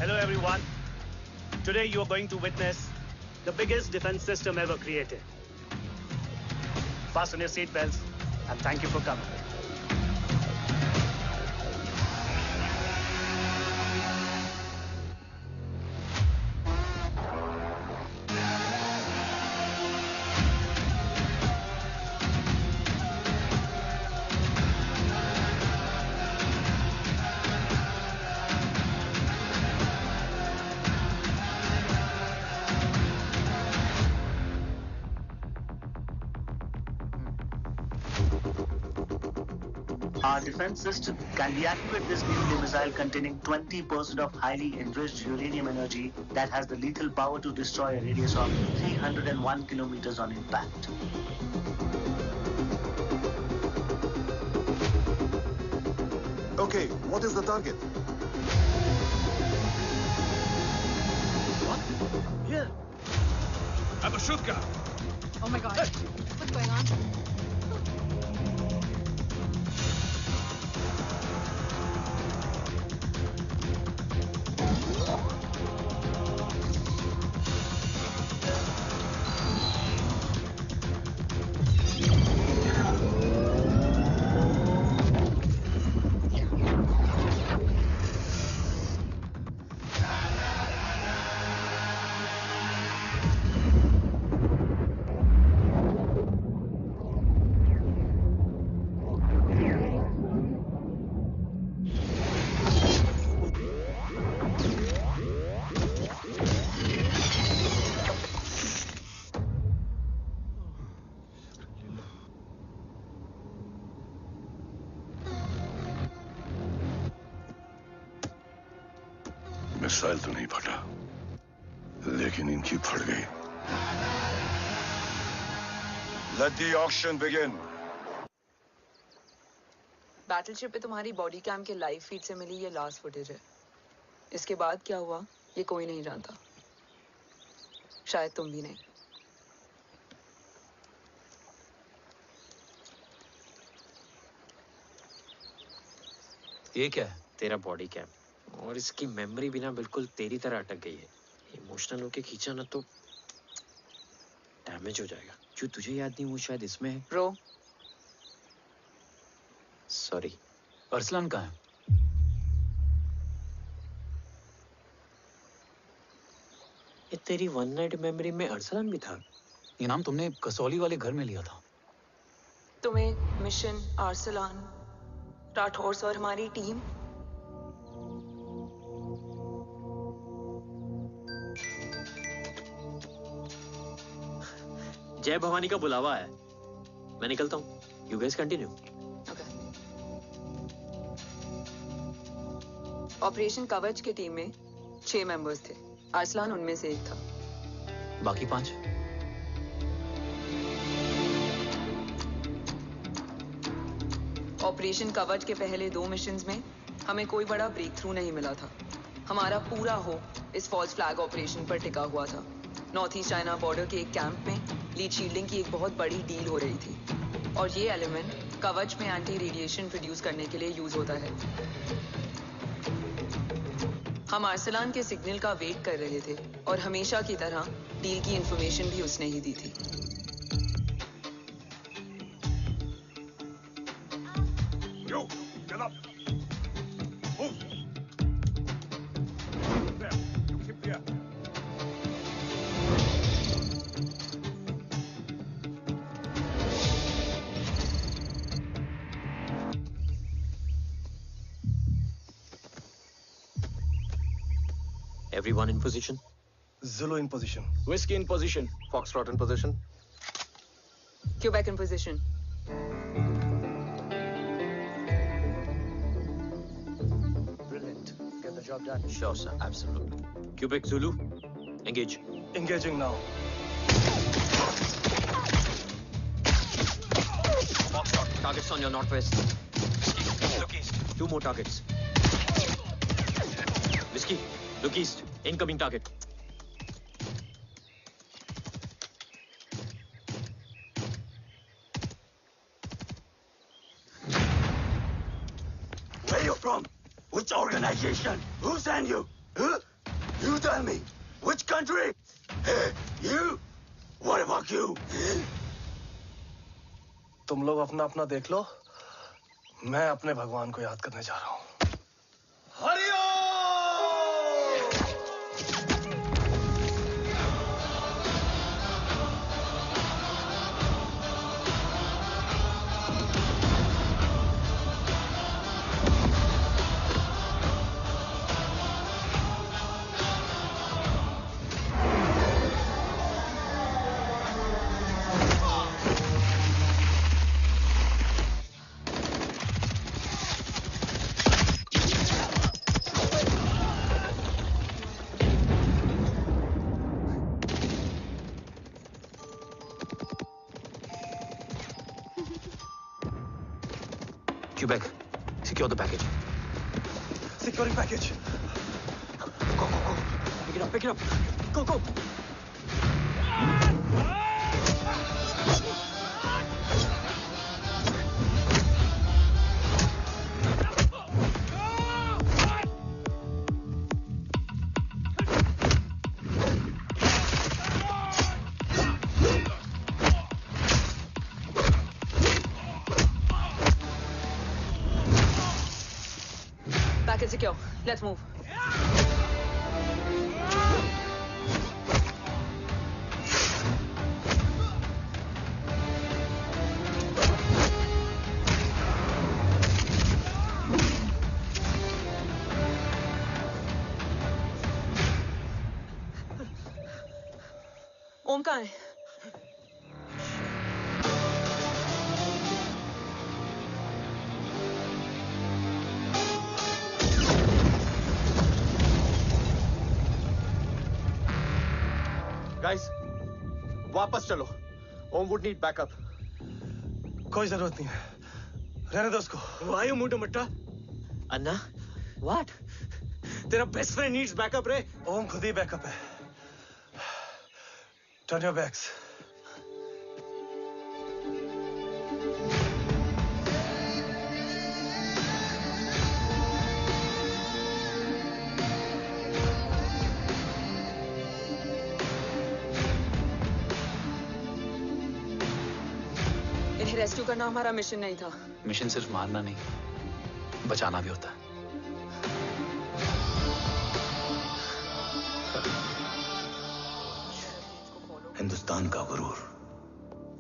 Hello everyone. Today you are going to witness the biggest defense system ever created. Fasten your seatbelts and thank you for coming. Our defense system can deactivate this nuclear missile containing 20% of highly enriched uranium energy that has the lethal power to destroy a radius of 301 kilometers on impact. Okay, what is the target? What? Here. Abashuka! Oh my god. What's going on? Missile तो नहीं फटा, लेकिन इनकी फट गई। Let the auction begin. Battleship पे तुम्हारी body cam के लाइव फीड से मिली ये लास्ट फुटेज है। इसके बाद क्या हुआ ये कोई नहीं जानता, शायद तुम भी नहीं। ये क्या है? तेरा बॉडी कैम, और इसकी मेमोरी भी ना बिल्कुल तेरी तरह अटक गई है। इमोशनल होके खींचा ना तो डैमेज हो जाएगा। जो तुझे याद नहीं वो शायद इसमें है। Bro sorry. अरसलान कहाँ है? ये तेरी वन नाइट मेमोरी में अरसलान भी था? ये नाम तुमने कसौली वाले घर में लिया था। तुम्हें मिशन, आर्सलान, राठौर और हमारी टीम। जय भवानी का बुलावा है, मैं निकलता हूँ। You guys continue. ऑपरेशन कवच की टीम में 6 मेंबर्स थे, अरसलान उनमें से एक था। बाकी 5? ऑपरेशन कवच के पहले 2 मिशंस में हमें कोई बड़ा ब्रेक थ्रू नहीं मिला था। हमारा पूरा होप इस फॉल्स फ्लैग ऑपरेशन पर टिका हुआ था। नॉर्थ ईस्ट चाइना बॉर्डर के एक कैंप में लीड शील्डिंग की एक बहुत बड़ी डील हो रही थी, और ये एलिमेंट कवच में एंटी रेडिएशन प्रोड्यूस करने के लिए यूज होता है। हम अरसलान के सिग्नल का वेट कर रहे थे, और हमेशा की तरह डील की इंफॉर्मेशन भी उसने ही दी थी। Yo, get up. Move. There, you keep there. Everyone in position? Zulu in position. Whiskey in position. Foxtrot in position. Quebec in position. Brilliant. Get the job done. Sure, sir. Absolutely. Quebec Zulu, engage. Engaging now. Foxtrot, targets on your northwest. Look east. 2 more targets. Whiskey, look east. Incoming target. Where you from? Which organization? Who sent you? Huh? You tell me, which country? You? What about you? तुम लोग अपना अपना देख लो, मैं अपने भगवान को याद करने जा रहा हूँ। Hariom! Quebec, secure the package. Securing package. Go, go, go. Pick it up, pick it up. Go, go. Package secure. Let's move. ओम कहाँ है? Guys, वापस चलो। ओम would need backup. कोई जरूरत नहीं है। रहने दो उसको। Why you moved to Mutta? Anna? What? तेरा best friend needs backup रे। ओम खुद ही बैकअप है। Turn your backs. इन्हें रेस्क्यू करना हमारा मिशन नहीं था। मिशन सिर्फ मारना नहीं, बचाना भी होता है। हिंदुस्तान का गुरूर।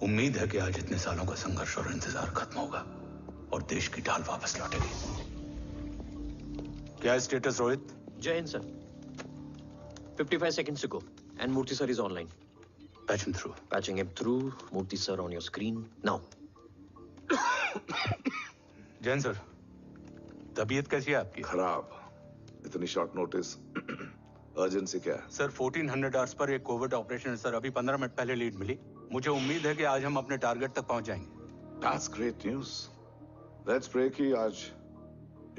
उम्मीद है कि आज इतने सालों का संघर्ष और इंतजार खत्म होगा और देश की ढाल वापस लौटेगी। क्या है स्टेटस रोहित? जय Hind sir. 55 seconds to go and Murthy sir is online. Patch him through. Patching him through. Murthy sir on your screen now. Jain sir, तबीयत कैसी है आपकी? खराब। इतनी शॉर्ट नोटिस। अर्जेंसी क्या है? सर 1400 आवर्स पर एक कोविड ऑपरेशन है सर। अभी 15 मिनट पहले लीड मिली। मुझे उम्मीद है कि आज हम अपने टारगेट तक पहुंच जाएंगे। That's great news. Let's pray कि आज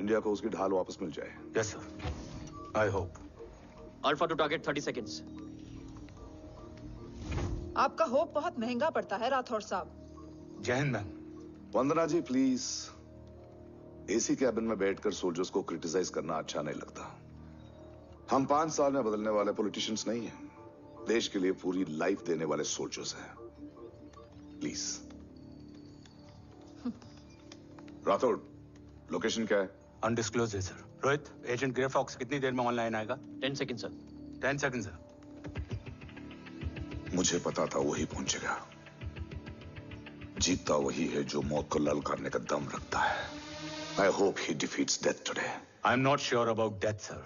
इंडिया को उसकी ढाल वापस मिल जाए। Yes sir, I hope. Alpha to target 30 seconds. आपका होप बहुत महंगा पड़ता है राठौर साहब। जय हिंद ma'am. Vandana ji please. AC cabin में बैठकर सोल्जर्स को क्रिटिसाइज करना अच्छा नहीं लगता। हम 5 साल में बदलने वाले पॉलिटिशियंस नहीं हैं। देश के लिए पूरी लाइफ देने वाले सोल्जर्स हैं। प्लीज। राठौड़, लोकेशन क्या है? अनडिस्क्लोज है sir. Rohit, agent grey fox कितनी देर में ऑनलाइन आएगा? 10 seconds sir. 10 second sir. मुझे पता था वही पहुंचेगा। जीतता वही है जो मौत को ललकारने का दम रखता है। I hope he defeats death today. I'm not sure about death, sir.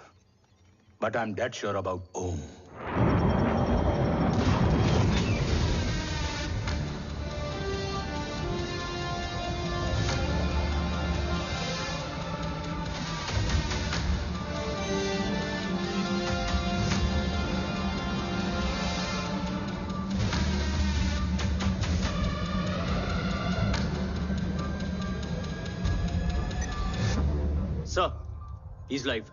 But I'm dead sure about Om. Sir, he's live.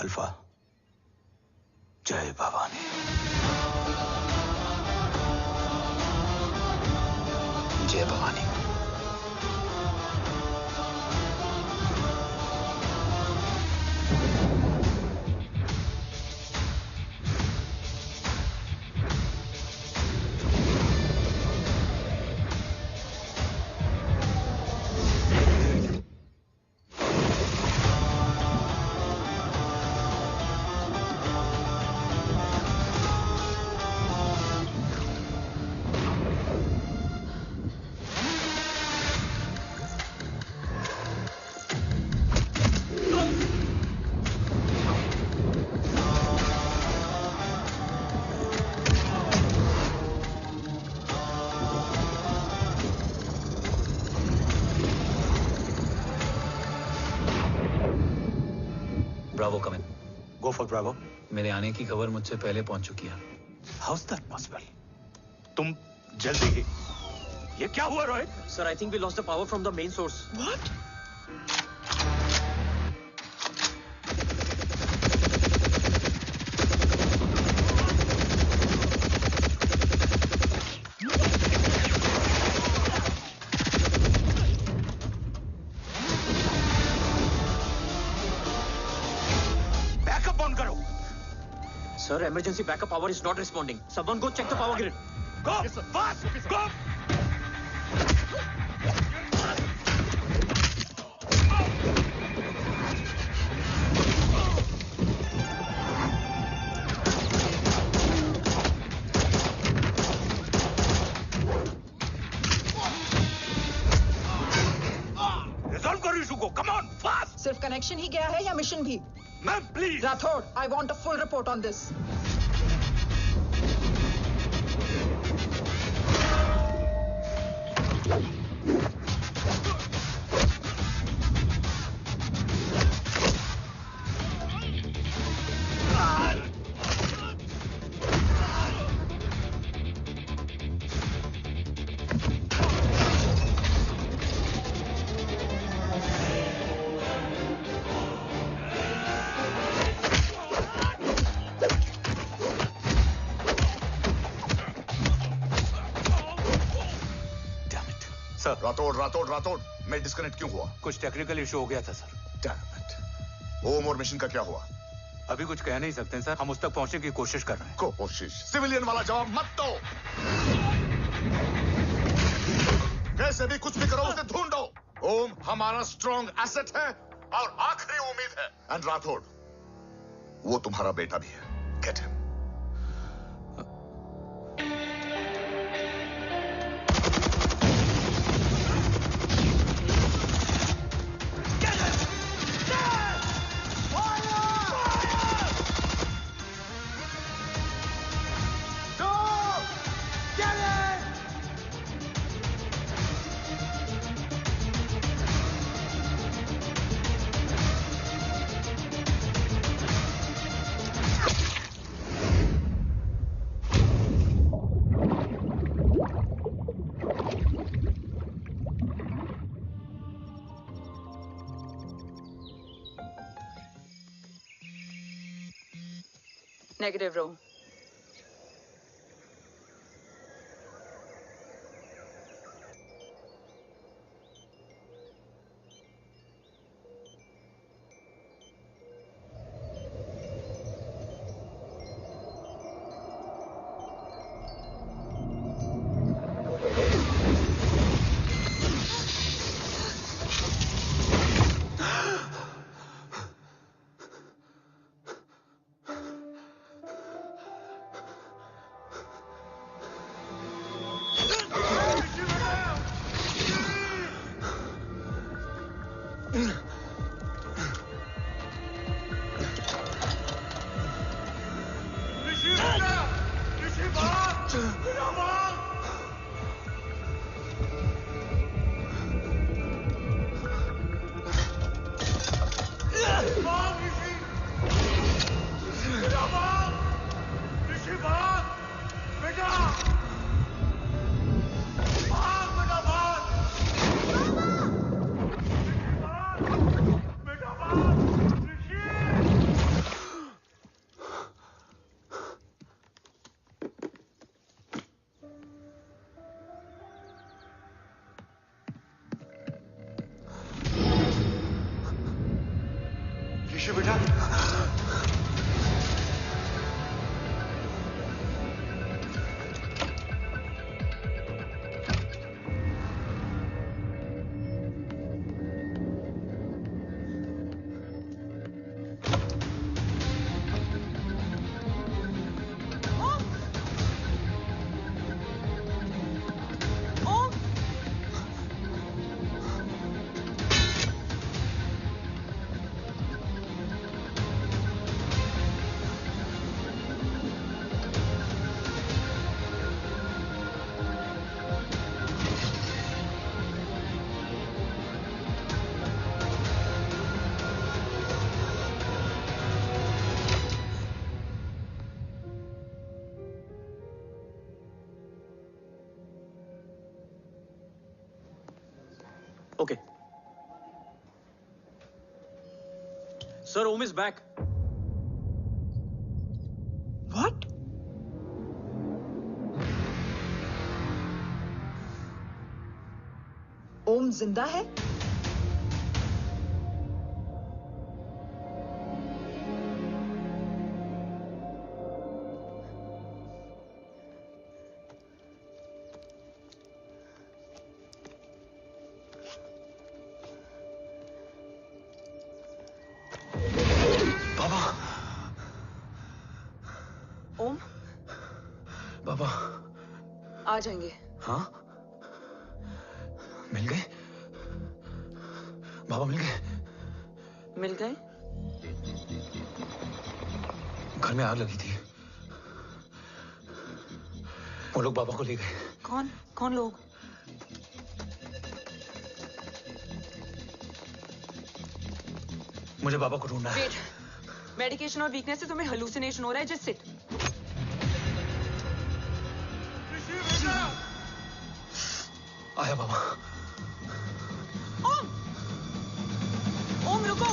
Alpha, जय भवानी। जय Bhavani. Bravo come in. Go for bravo. मेरे आने की खबर मुझसे पहले पहुंच चुकी है। How is that possible? तुम जल्दी ही। ये क्या हुआ Rohit? Sir, I think we lost the power from the main source. What? Backup on करो। सर, emergency backup power is not responding. Someone go check the power grid. Go! Fast! Go! Resolve करो issue को। Come on, fast! सिर्फ connection ही गया है या mission भी? Ma'am, please. Rathore, I want a full report on this. Sir, Rathore मैं disconnect क्यों हुआ? कुछ टेक्निकल इशू हो गया था सर। Damn it. ओम और मिशन का क्या हुआ? अभी कुछ कह नहीं सकते सर। हम उस तक पहुंचने की कोशिश कर रहे हैं। कोशिश? सिविलियन वाला जवाब मत दो। कैसे भी कुछ भी करो, उसे ढूंढो। ओम हमारा स्ट्रॉन्ग एसेट है और आखिरी उम्मीद है। एंड राठौड़, वो तुम्हारा बेटा भी है। Get him. Negative, Ro. ऋषि बेटा, Okay. Sir, Om is back. What? ओम जिंदा है? ओम, बाबा आ जाएंगे। हाँ, मिल गए? बाबा मिल गए? मिल गए? घर में आग लगी थी, वो लोग बाबा को ले गए। कौन कौन लोग? मुझे बाबा को ढूंढना है। वेट, मेडिकेशन और वीकनेस से तुम्हें हेलुसिनेशन हो रहा है। Just sit. आया बाबा। ओम, ओम रुको।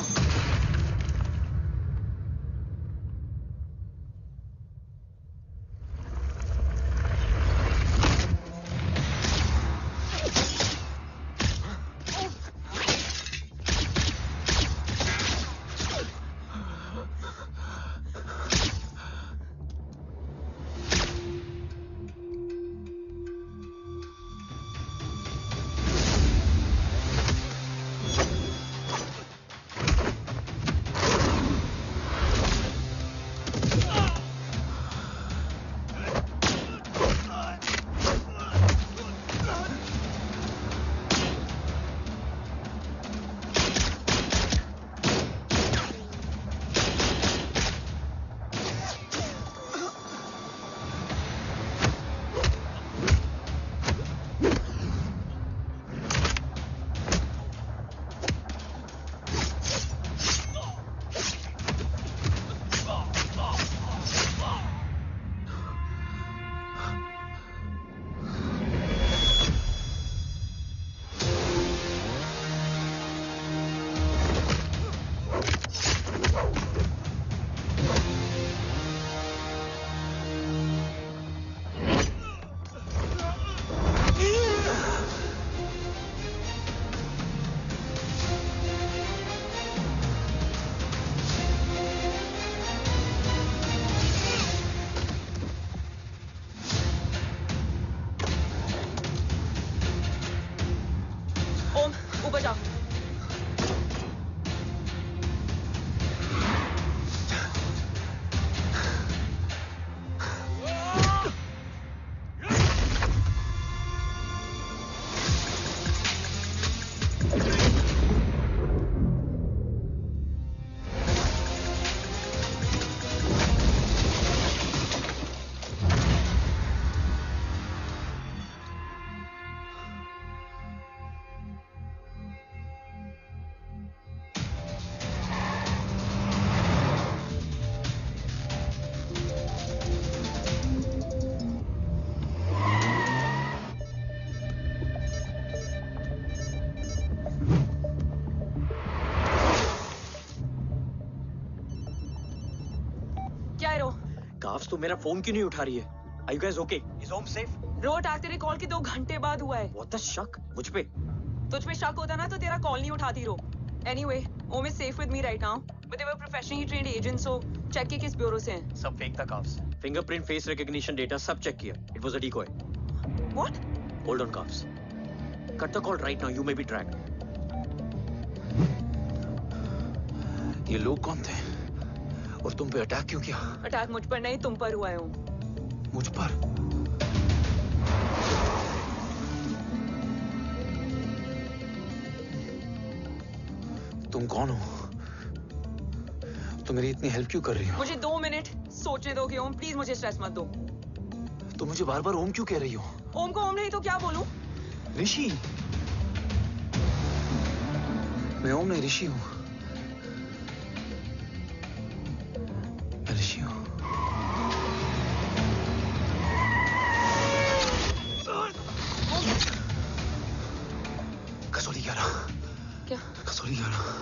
ऊपर जाओ। काफ्स तो मेरा फोन क्यों नहीं उठा रही है? Are you guys okay? Is Om safe? रो अटैक तेरे कॉल के 2 घंटे बाद हुआ है। What the शक? मुझ पे? तुझ पे शक होता ना तो तेरा कॉल नहीं उठाती रो। Anyway, Om is safe with me right now, but they were professionally trained agents, so check के किस ब्यूरो से हैं? सब फेक था carbs. Fingerprint, face recognition data सब चेक किया. It was a decoy. What? Hold on, carbs. Cut the call right now. You may be tracked. ये लोग कौन थे? और तुम पे अटैक क्यों किया? अटैक मुझ पर नहीं, तुम पर हुआ है ओम. मुझ पर? तुम कौन हो? तुम मेरी इतनी हेल्प क्यों कर रही हो? मुझे 2 मिनट सोचने दोगे ओम? प्लीज मुझे स्ट्रेस मत दो. तुम मुझे बार बार ओम क्यों कह रही हो? ओम को ओम नहीं तो क्या बोलूं? ऋषि. मैं ओम नहीं, ऋषि हूं. मैं ऋषि हूं. कसौली 11. क्या? कसौली 11.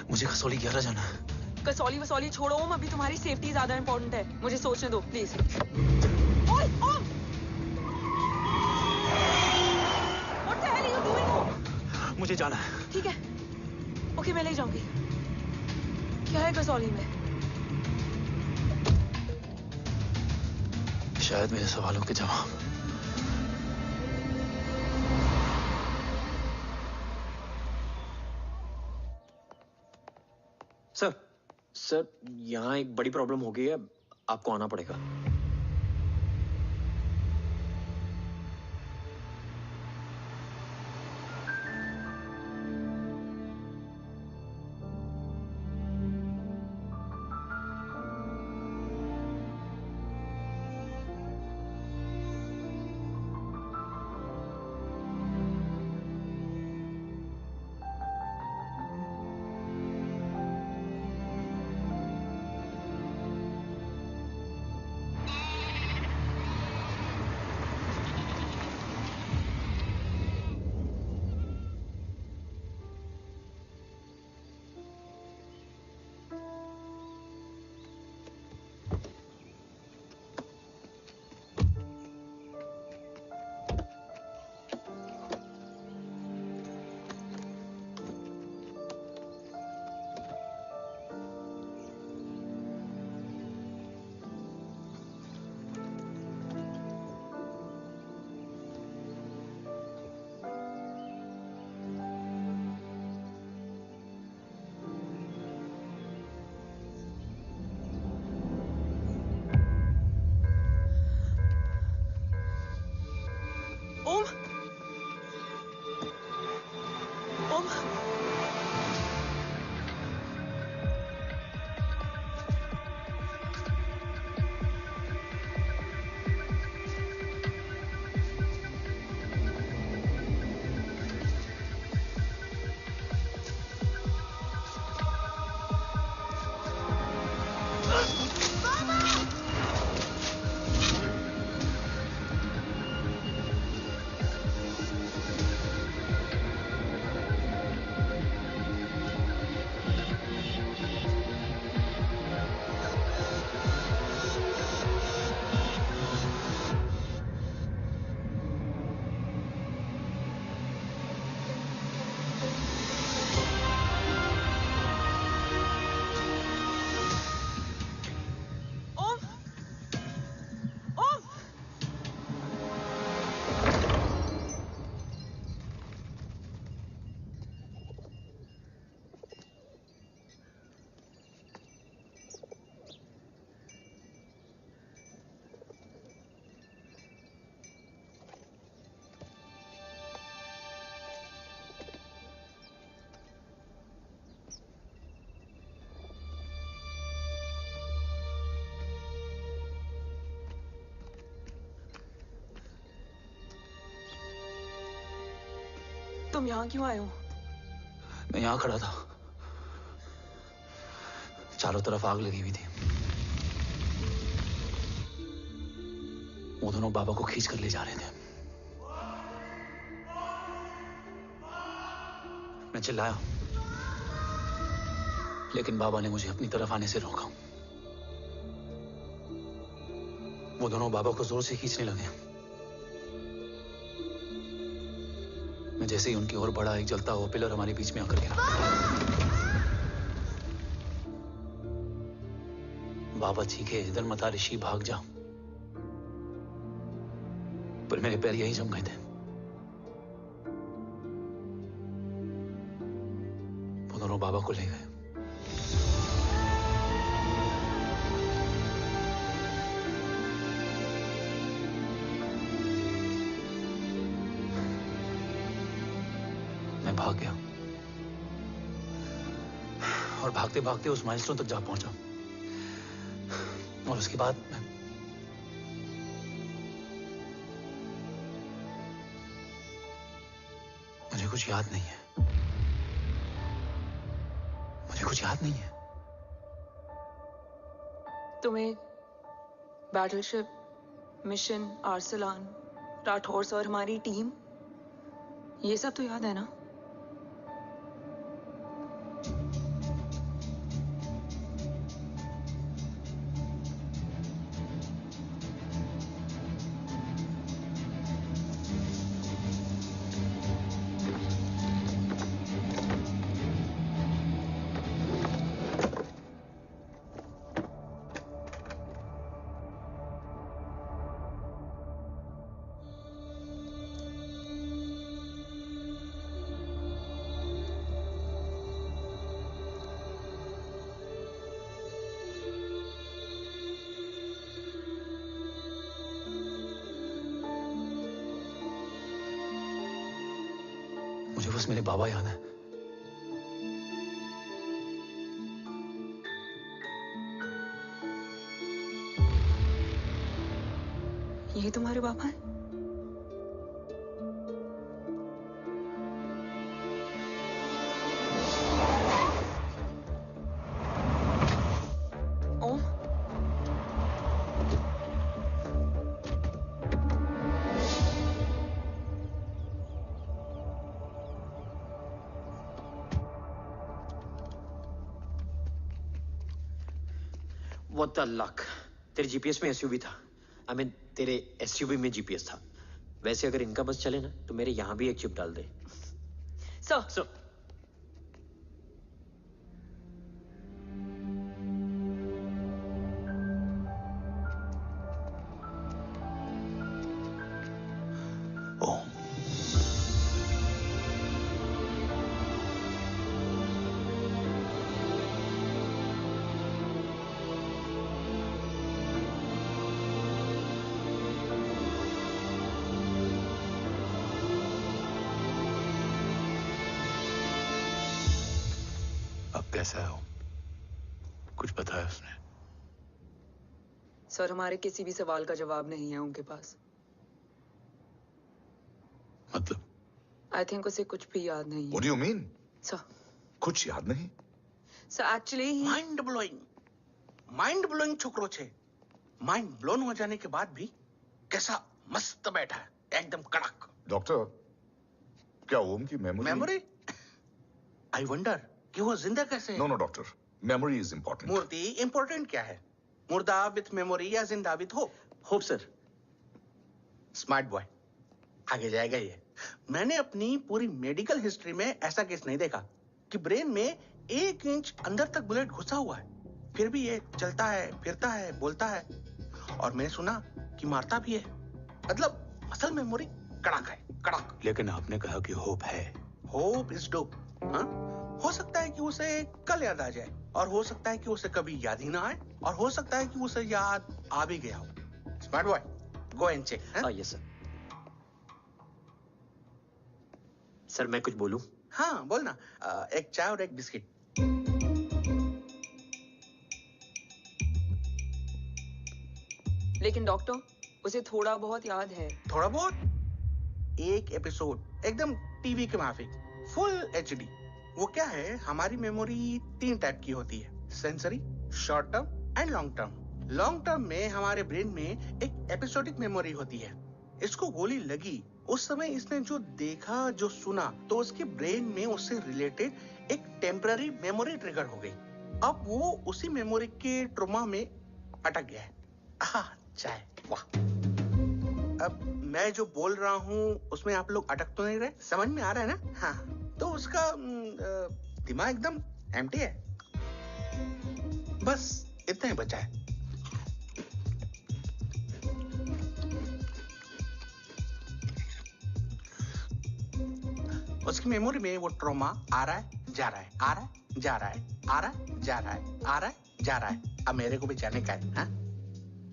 मुझे कसौली 11 जाना है. कसौली वसौली छोड़ो ओम, अभी तुम्हारी सेफ्टी ज्यादा इंपॉर्टेंट है. मुझे सोचने दो प्लीज. ओए ओम! What the hell are you doing, ओम? मुझे जाना है. ठीक है. ओके, मैं ले जाऊंगी. क्या है कसौली में? शायद मेरे सवालों के जवाब. सर, यहाँ एक बड़ी प्रॉब्लम हो गई है. आपको आना पड़ेगा. तुम यहाँ क्यों आए हो? मैं यहाँ खड़ा था. चारों तरफ आग लगी हुई थी. वो दोनों बाबा को खींच कर ले जा रहे थे. मैं चिल्लाया, लेकिन बाबा ने मुझे अपनी तरफ आने से रोका. वो दोनों बाबा को जोर से खींचने लगे. मैं मैं जैसे ही उनकी ओर बढ़ा, एक जलता हुआ पिलर हमारे बीच में आकर गिरा। बाबा चीखे, इधर मत आ ऋषि, भाग जा। पर मेरे पैर यही जम गए थे। वो दोनों बाबा को ले गए। मैं भाग गया और भागते भागते उस माइलस्टोन तक जा पहुंचा। और उसके बाद मुझे कुछ याद नहीं है। मुझे कुछ याद नहीं है। तुम्हें बैटलशिप, मिशन, आर्सलान, राठौर और हमारी टीम, ये सब तो याद है ना? मुझे बस मेरे बाबा याद है। ये तुम्हारे बाबा हैं? ओम, What the luck? तेरे जीपीएस में एसयूवी था। I mean, तेरे एसयूवी में जीपीएस था। वैसे अगर इनका बस चले ना तो मेरे यहां भी एक चिप डाल दे। सर। कैसा है वो? कुछ बताया उसने? सर, हमारे किसी भी सवाल का जवाब नहीं है उनके पास। मतलब? आई थिंक उसे कुछ भी याद नहीं है। What do you mean? Sir, कुछ याद नहीं? सर एक्चुअली माइंड ब्लोइंग छोकरो छे। माइंड ब्लोन हो जाने के बाद भी कैसा मस्त बैठा है, एकदम कड़क। डॉक्टर, क्या ओम की मेमोरी? आई वंडर कि वो जिंदा कैसे है? No doctor, memory is important. मूर्ति इंपॉर्टेंट क्या है? मुर्दा विथ मेमोरी या जिंदा with hope? Hope sir. Smart boy, आगे जाएगा ये। मैंने अपनी पूरी मेडिकल हिस्ट्री में ऐसा केस नहीं देखा कि ब्रेन में 1 इंच अंदर तक बुलेट घुसा हुआ है, फिर भी ये चलता है, फिरता है, बोलता है, और मैंने सुना कि मारता भी है। मतलब असल मेमोरी कड़क है, कड़क। लेकिन आपने कहा कि होप है। Hope is dope. हाँ, हो सकता है कि उसे कल याद आ जाए, और हो सकता है कि उसे कभी याद ही ना आए, और हो सकता है कि उसे याद आ भी गया हो। Smart boy, go and check. Yes sir. Sir मैं कुछ बोलूं? हाँ बोल ना। एक चाय और एक बिस्किट। लेकिन डॉक्टर, उसे थोड़ा बहुत याद है। थोड़ा बहुत? एक एपिसोड एकदम टीवी के माफिक, फुल एचडी। वो क्या है, हमारी मेमोरी 3 टाइप की होती है, sensory, short term and long term. Long term में हमारे ब्रेन में एक एपिसोडिक मेमोरी होती है। इसको गोली लगी उस समय इसने जो देखा, जो सुना, तो उसके ब्रेन में उससे रिलेटेड एक टेम्पररी मेमोरी ट्रिगर हो गई। अब वो उसी मेमोरी के ट्रॉमा में अटक गया है। चाय, वाह। अब मैं जो बोल रहा हूँ उसमें आप लोग अटक तो नहीं रहे? समझ में आ रहा है ना? हाँ, तो उसका दिमाग एकदम एम्प्टी है। बस इतना ही बचा है। उसकी मेमोरी में वो ट्रॉमा आ रहा है, जा रहा है, आ रहा है, जा रहा है, आ रहा है, जा रहा है, आ रहा है, जा रहा है। अब मेरे को भी जाने का है। हाँ,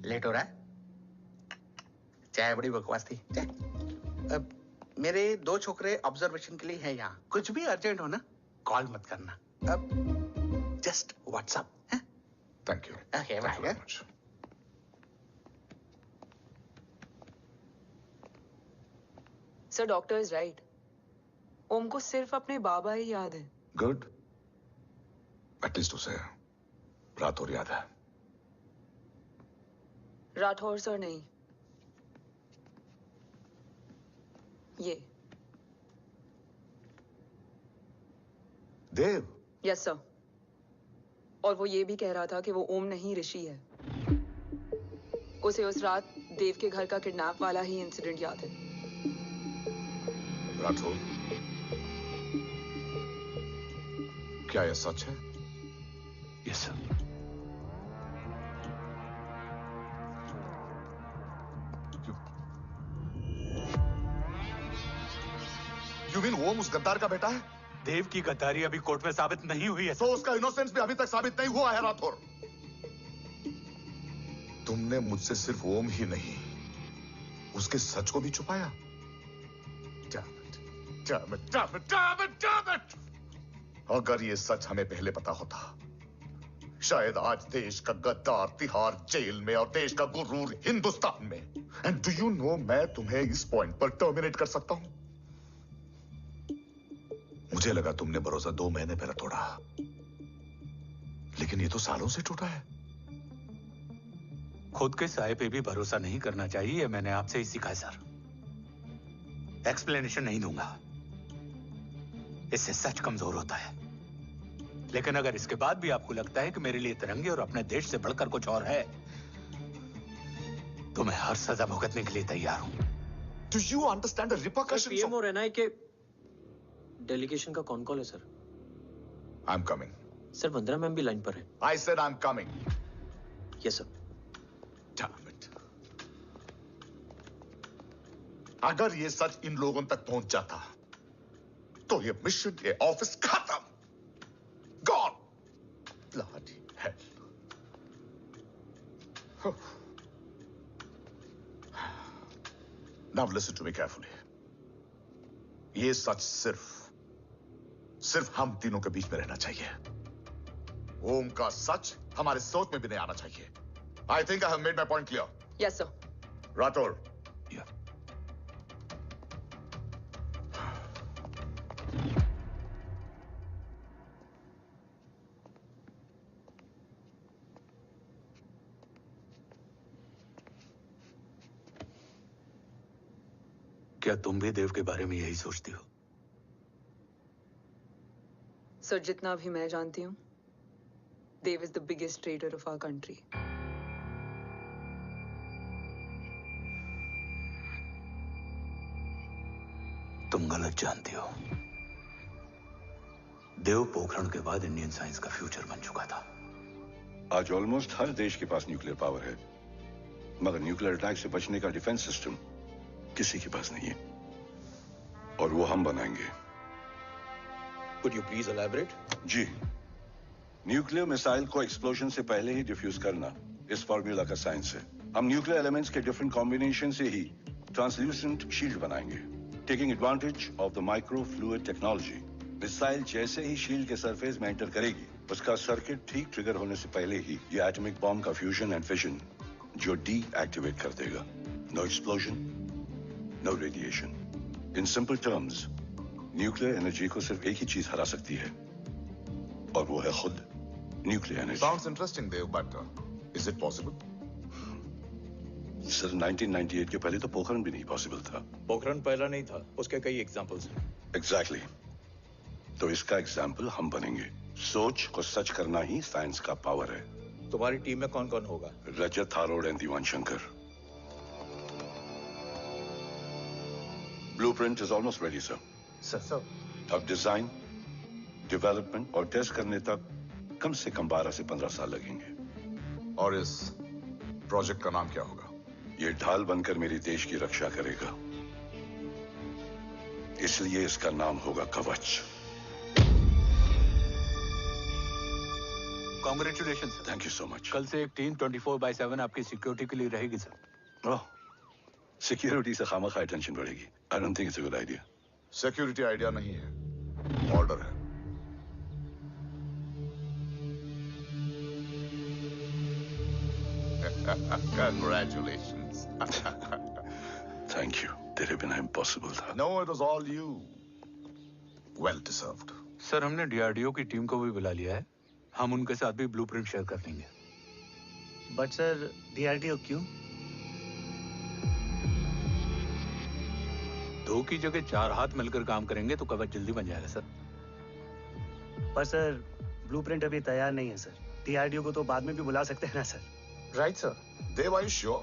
लेट हो रहा है। चाय बड़ी बकवास थी। अब मेरे 2 छोकरे ऑब्जर्वेशन के लिए हैं यहाँ। कुछ भी अर्जेंट हो ना, कॉल मत करना। अब just WhatsApp. Thank you. Okay, bye. Sir, doctor is right. Om को सिर्फ अपने बाबा ही याद है। गुड। एटलीस्ट उसे राठौर याद है। राठौर सर नहीं, ये देव। Yes sir. और वो ये भी कह रहा था कि वो ओम नहीं, ऋषि है। उसे उस रात देव के घर का किडनैप वाला ही इंसिडेंट याद है। राठौर, क्या यह सच है? Yes sir. यू मीन ओम उस गद्दार का बेटा है? देव की गद्दारी अभी कोर्ट में साबित नहीं हुई है। तो उसका इनोसेंस भी अभी तक साबित नहीं हुआ है राठौर। तुमने मुझसे सिर्फ ओम ही नहीं, उसके सच को भी छुपाया। Damn it! अगर ये सच हमें पहले पता होता, शायद आज देश का गद्दार तिहाड़ जेल में और देश का गुरूर हिंदुस्तान में। एंड डू यू नो, मैं तुम्हें इस पॉइंट पर टर्मिनेट कर सकता हूं। मुझे लगा तुमने भरोसा 2 महीने पहले तोड़ा, लेकिन ये तो सालों से टूटा है। खुद के साये पे भी भरोसा नहीं करना चाहिए, मैंने आपसे ही सीखा है सर। एक्सप्लेनेशन नहीं दूंगा, इससे सच कमजोर होता है। लेकिन अगर इसके बाद भी आपको लगता है कि मेरे लिए तिरंगे और अपने देश से बढ़कर कुछ और है, तो मैं हर सजा भुगतने के लिए तैयार हूं। Do you understand the repercussions? PM और एनआई के डेलीगेशन का कौन कॉल है sir? I'm coming. Sir, 15 ma'am भी लाइन पर है। I said I'm coming. Yes sir. Damn it. अगर ये सच इन लोगों तक पहुंच जाता, तो ये मिशन, ये ऑफिस खत्म। Gone. Bloody hell. Now listen to me carefully. ये सच सिर्फ हम तीनों के बीच में रहना चाहिए। ओम का सच हमारे सोच में भी नहीं आना चाहिए। I think I have made my point clear. Yes sir. Rathore. Yeah. क्या तुम भी देव के बारे में यही सोचती हो? सर, जितना भी मैं जानती हूँ, Dev is the biggest trader of our country. तुम गलत जानती हो। देव पोखरण के बाद इंडियन साइंस का फ्यूचर बन चुका था। आज ऑलमोस्ट हर देश के पास न्यूक्लियर पावर है, मगर न्यूक्लियर अटैक से बचने का डिफेंस सिस्टम किसी के पास नहीं है, और वो हम बनाएंगे। Could you please elaborate? जी, न्यूक्लियर मिसाइल को एक्सप्लोजन से पहले ही डिफ्यूज करना इस फॉर्मूला का साइंस है। हम न्यूक्लियर एलिमेंट्स के डिफरेंट कॉम्बिनेशन से ही ट्रांसल्यूसेंट शील्ड बनाएंगे, taking advantage of the micro fluid technology. Missile जैसे ही शील्ड के सरफेस में एंटर करेगी, उसका सर्किट ठीक ट्रिगर होने से पहले ही ये एटॉमिक बॉम्ब का फ्यूजन एंड फिशन जो डीएक्टिवेट कर देगा। No explosion, no radiation. In simple terms, nuclear energy को सिर्फ एक ही चीज हरा सकती है, और वो है खुद nuclear energy. Sounds interesting, Dev, but is it possible? Sir, 1998 के पहले तो पोखरण भी नहीं पॉसिबल था। पोखरण पहला नहीं था, उसके कई एग्जांपल्स हैं। एग्जैक्टली। तो इसका एग्जाम्पल हम बनेंगे। सोच को सच करना ही साइंस का पावर है। तुम्हारी टीम में कौन कौन होगा? रजत, हारोड and Diwan Shankar. Blueprint is almost ready sir. Sir अब डिजाइन, डेवलपमेंट और टेस्ट करने तक कम से कम 12 से 15 साल लगेंगे। और इस प्रोजेक्ट का नाम क्या होगा? ये ढाल बनकर मेरे देश की रक्षा करेगा, इसलिए इसका नाम होगा कवच। Congratulation sir. Thank you so much. कल से एक टीम 24/7 आपकी सिक्योरिटी के लिए रहेगी सर। ओह, सिक्योरिटी से खामखा टेंशन बढ़ेगी। I don't think it's a good idea. Security idea नहीं है, ऑर्डर है। Congratulations. Thank you. तेरे बिना इम्पॉसिबल था। No, it was all you. Well deserved. Sir हमने डीआरडीओ की टीम को भी बुला लिया है, हम उनके साथ भी ब्लूप्रिंट शेयर कर लेंगे। बट सर डीआरडीओ क्यों? 2 की जगह 4 हाथ मिलकर काम करेंगे तो कवच जल्दी बन जाएगा सर। पर सर ब्लूप्रिंट अभी तैयार नहीं है सर। डीआरडीओ को तो बाद में भी बुला सकते हैं ना sir. Right sir. Dev, are you sure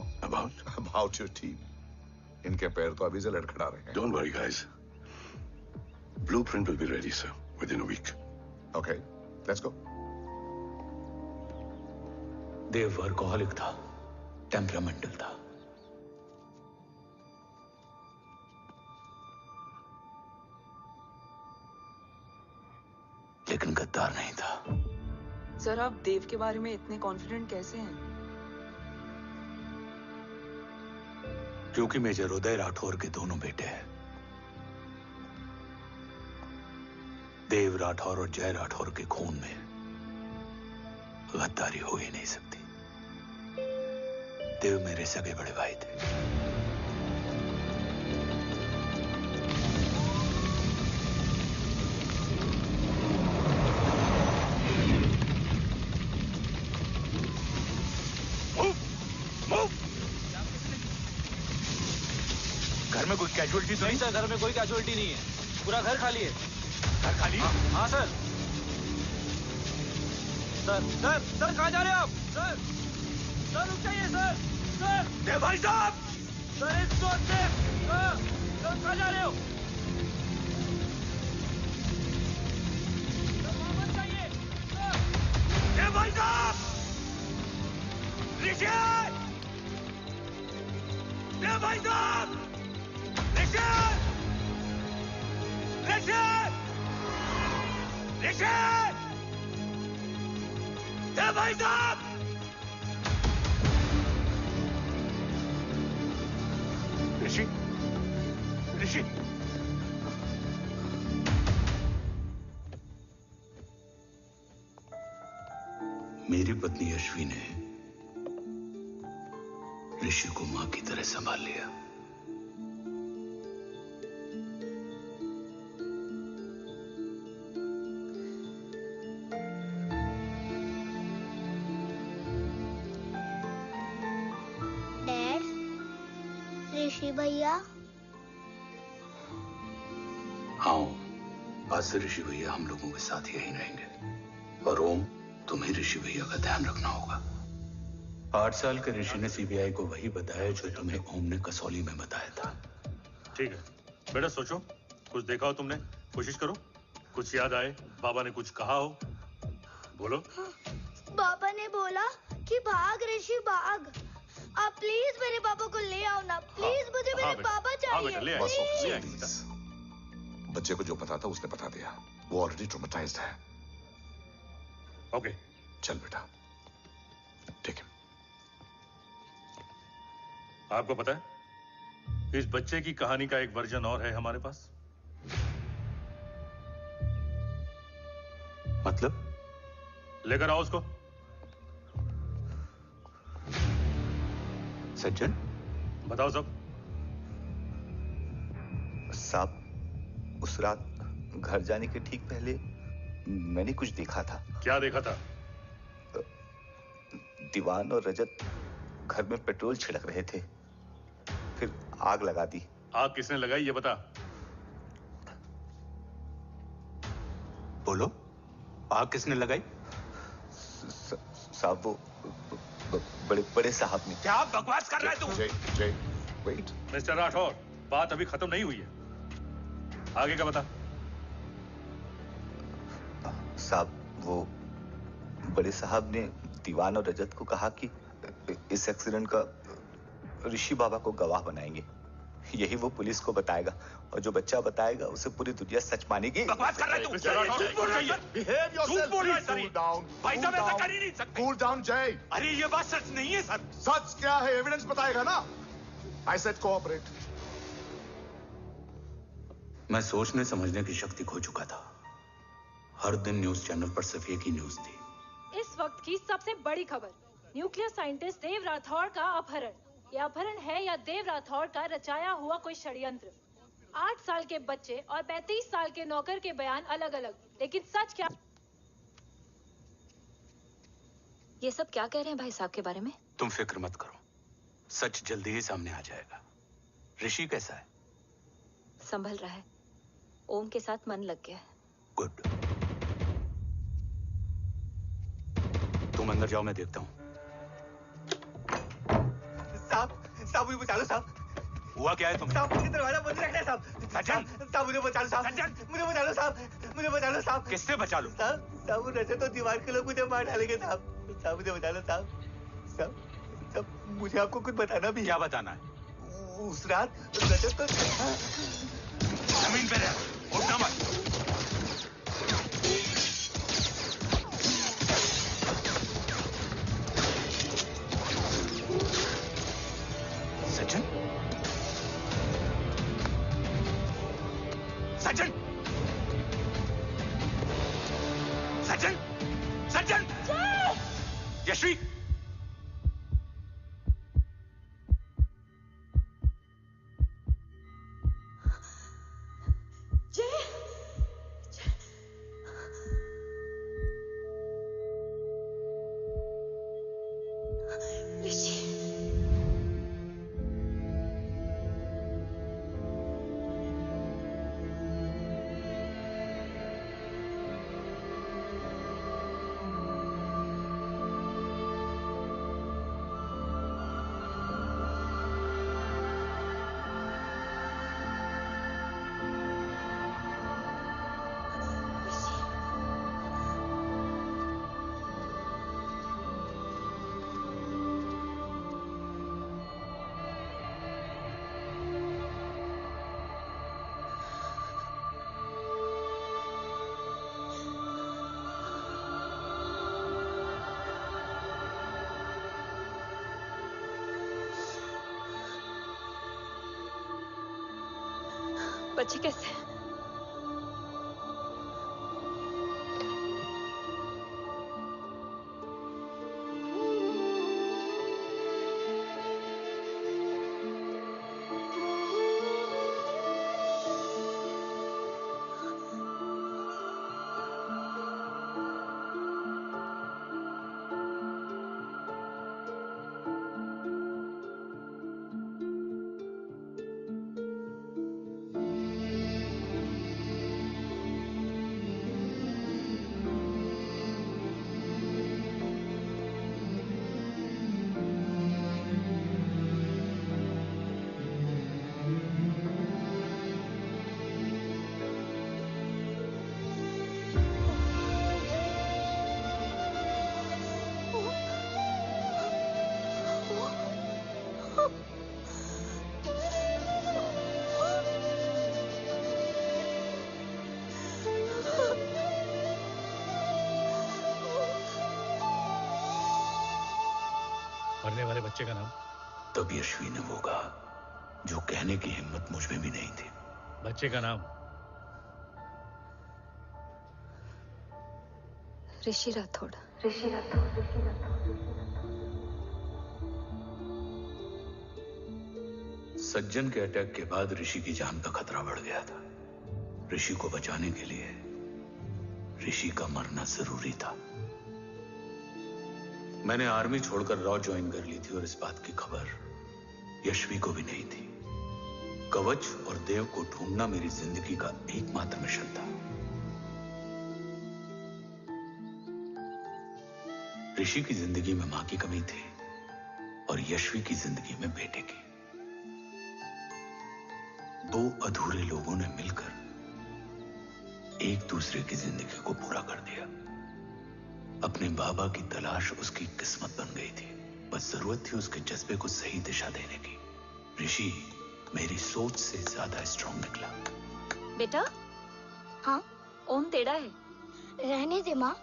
about your team? इनके पैर तो अभी से लड़खड़ा रहे हैं। Don't worry, guys. Blueprint will be ready, sir, within a week. Okay, let's go. Dev workaholic था, टेम्परामेंटल था। लेकिन गद्दार नहीं था। सर आप देव के बारे में इतने कॉन्फिडेंट कैसे हैं? क्योंकि मेजर उदय राठौर के दोनों बेटे हैं। देव राठौर और जय राठौर के खून में गद्दारी हो ही नहीं सकती। देव मेरे सगे बड़े भाई थे। घर में कोई कैजुअलिटी तो नहीं? सर घर में कोई कैजुअलिटी नहीं है, पूरा घर खाली है। घर खाली? हाँ सर। सर कहाँ जा रहे हैं आप? सर रुक जाइए सर। देव भाई साहब! सर इस रोड से। सर कहाँ जा रहे हो? सर वापस जाइए। देव भाई साहब! ऋषि! देव भाई साहब! ऋषि! देव भाई साहब! ऋषि! मेरी पत्नी अश्वी ने ऋषि को मां की तरह संभाल लिया। ऋषि भैया। हाँ, आज से ऋषि भैया हम लोगों के साथ यहीं रहेंगे। और ओम, तुम्हें ऋषि भैया का ध्यान रखना होगा। 8 साल के ऋषि ने सीबीआई को वही बताया जो तुम्हें ओम ने कसौली में बताया था। ठीक है बेटा, सोचो, कुछ देखा हो तुमने, कोशिश करो, कुछ याद आए, बाबा ने कुछ कहा हो, बोलो। बाबा ने बोला कि भाग ऋषि भाग। आप प्लीज मेरे पापा को ले आओ ना, प्लीज। मुझे मेरे पापा चाहिए। प्लीज। बच्चे को जो पता था उसने बता दिया, वो ऑलरेडी ट्रॉमेटाइज्ड है। ओके चल बेटा, ठीक है। आपको पता है इस बच्चे की कहानी का एक वर्जन और है हमारे पास। मतलब? लेकर आओ उसको। सज्जन, बताओ सब। साहब, उस रात घर जाने के ठीक पहले मैंने कुछ देखा था। क्या देखा था? दीवान और रजत घर में पेट्रोल छिड़क रहे थे, फिर आग लगा दी। आग किसने लगाई ये बता। बोलो, आग किसने लगाई? साहब वो बड़े बड़े साहब ने। क्या बकवास कर रहा है तू? जय, वेट। मिस्टर राठौर, बात अभी खत्म नहीं हुई है। आगे का बता। साहब, वो बड़े साहब ने दीवान और रजत को कहा कि इस एक्सीडेंट का ऋषि बाबा को गवाह बनाएंगे। यही वो पुलिस को बताएगा और जो बच्चा बताएगा उसे पूरी दुनिया सच मानेगी। बकवास कर रहा है तू। झूठ बोल रही है। Behave yourself, झूठ बोल रहा है please, सर। cool down, भाई cool साहब ऐसा down. कर ही नहीं सकते। Cool down, जय। अरे ये बात सच नहीं है सर। सच क्या है? एविडेंस बताएगा ना। I said cooperate. मैं सोचने समझने की शक्ति खो चुका था। हर दिन न्यूज चैनल पर सिर्फ एक ही न्यूज थी। इस वक्त की सबसे बड़ी खबर, न्यूक्लियर साइंटिस्ट देव राठौड़ का अपहरण। यह अपहरण है या देव राठौड़ का रचाया हुआ कोई षड्यंत्र। 8 साल के बच्चे और 35 साल के नौकर के बयान अलग अलग, लेकिन सच क्या? ये सब क्या कह रहे हैं भाई साहब के बारे में? तुम फिक्र मत करो, सच जल्दी ही सामने आ जाएगा। ऋषि कैसा है? संभल रहा है। ओम के साथ मन लग गया है। गुड। तुम अंदर जाओ, मैं देखता हूँ। साहब मुझे बचा लो साहब। हुआ क्या है तुम? साहब मुझे दरवाजा बंद रखना है साहब। सज्जन, साहब मुझे बचा लो साहब। मुझे बचा लो साहब। मुझे बचा लो साहब। किससे बचा लो? साहब वो रजत तो दीवार के लोग मुझे मार डालेंगे साहब। साहब मुझे बचा लो साहब। साहब मुझे आपको कुछ बताना भी। क्या बताना है? उस रात रजत तो जमीन पे रह, उठना मत। सज्जन, सज्जन, सज्जन, सज्जन, यश्वी, बच्चे कैसे हैं? मरने वाले बच्चे का नाम? तब यश्वी ने वो कहा जो कहने की हिम्मत मुझ में भी नहीं थी। बच्चे का नाम? ऋषि राठौड़। सज्जन के अटैक के बाद ऋषि की जान का खतरा बढ़ गया था। ऋषि को बचाने के लिए ऋषि का मरना जरूरी था। मैंने आर्मी छोड़कर रॉ ज्वाइन कर ली थी और इस बात की खबर यश्वी को भी नहीं थी। कवच और देव को ढूंढना मेरी जिंदगी का एकमात्र मिशन था। ऋषि की जिंदगी में मां की कमी थी और यश्वी की जिंदगी में बेटे की। दो अधूरे लोगों ने मिलकर एक दूसरे की जिंदगी को पूरा कर दिया। अपने बाबा की तलाश उसकी किस्मत बन गई थी, बस जरूरत थी उसके जज्बे को सही दिशा देने की। ऋषि मेरी सोच से ज्यादा स्ट्रांग निकला। बेटा, हाँ ओम टेढ़ा है। रहने दे माँ,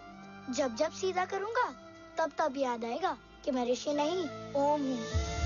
जब जब सीधा करूंगा तब तब याद आएगा कि मैं ऋषि नहीं ओम हूँ।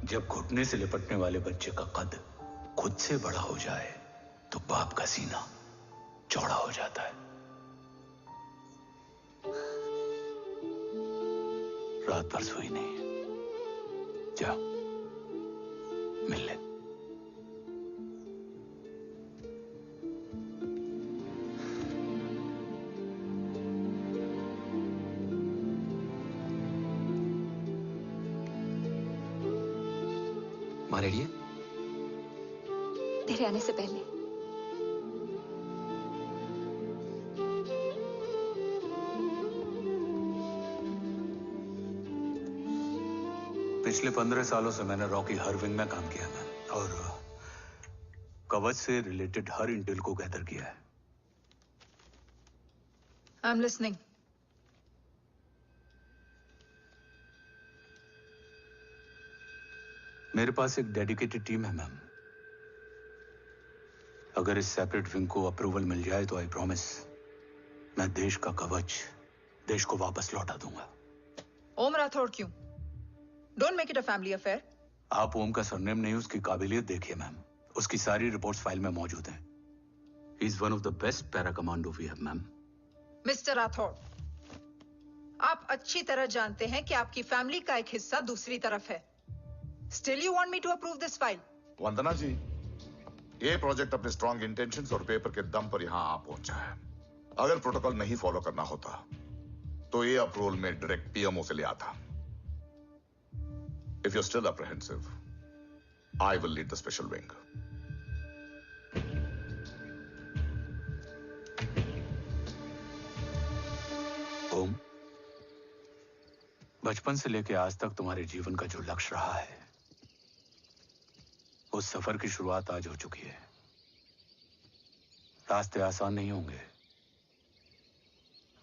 जब घुटने से लिपटने वाले बच्चे का कद खुद से बड़ा हो जाए तो बाप का सीना चौड़ा हो जाता है। रात भर सोई नहीं है, जा मिल ले। माँ रेडी है? तेरे आने से पहले। पिछले 15 सालों से मैंने रॉकी हर विंग में काम किया है और कवच से रिलेटेड हर इंटेल को गैदर किया है। I am listening. मेरे पास एक डेडिकेटेड टीम है मैम। अगर इस सेपरेट विंग को अप्रूवल मिल जाए तो आई प्रॉमिस मैं देश का कवच देश को वापस लौटा दूंगा। ओम राठौड़ क्यों? Don't make it a family affair. आप ओम का सरनेम नहीं, उसकी काबिलियत देखिए मैम। उसकी सारी रिपोर्ट्स फाइल में मौजूद हैं। He is one of the best para commando we have ma'am. Mister Rathore, आप अच्छी तरह जानते हैं कि आपकी फैमिली का एक हिस्सा दूसरी तरफ है। Still you want me to approve this file? वंदना जी, ये प्रोजेक्ट अपने स्ट्रॉन्ग इंटेंशंस और पेपर के दम पर यहां आ पहुंचा है। अगर प्रोटोकॉल नहीं फॉलो करना होता तो ये अप्रूवल में डायरेक्ट पीएमओ से ले आता। If you're still apprehensive, I will lead the special wing. ओम, बचपन से लेकर आज तक तुम्हारे जीवन का जो लक्ष्य रहा है, उस सफर की शुरुआत आज हो चुकी है। रास्ते आसान नहीं होंगे,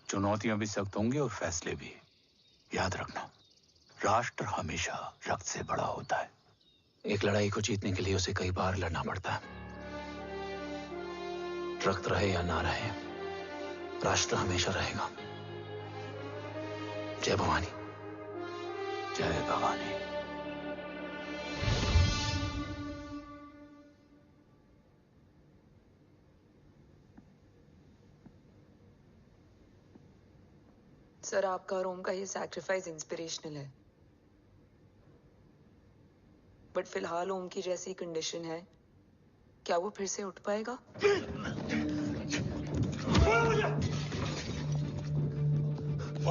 चुनौतियां भी सख्त होंगी और फैसले भी। याद रखना, राष्ट्र हमेशा रक्त से बड़ा होता है। एक लड़ाई को जीतने के लिए उसे कई बार लड़ना पड़ता है। रक्त रहे या ना रहे, राष्ट्र हमेशा रहेगा। जय भवानी। जय भवानी। सर, आपका और ओम का ये सैक्रिफाइस इंस्पिरेशनल है, बट फिलहाल ओम की जैसी कंडीशन है, क्या वो फिर से उठ पाएगा?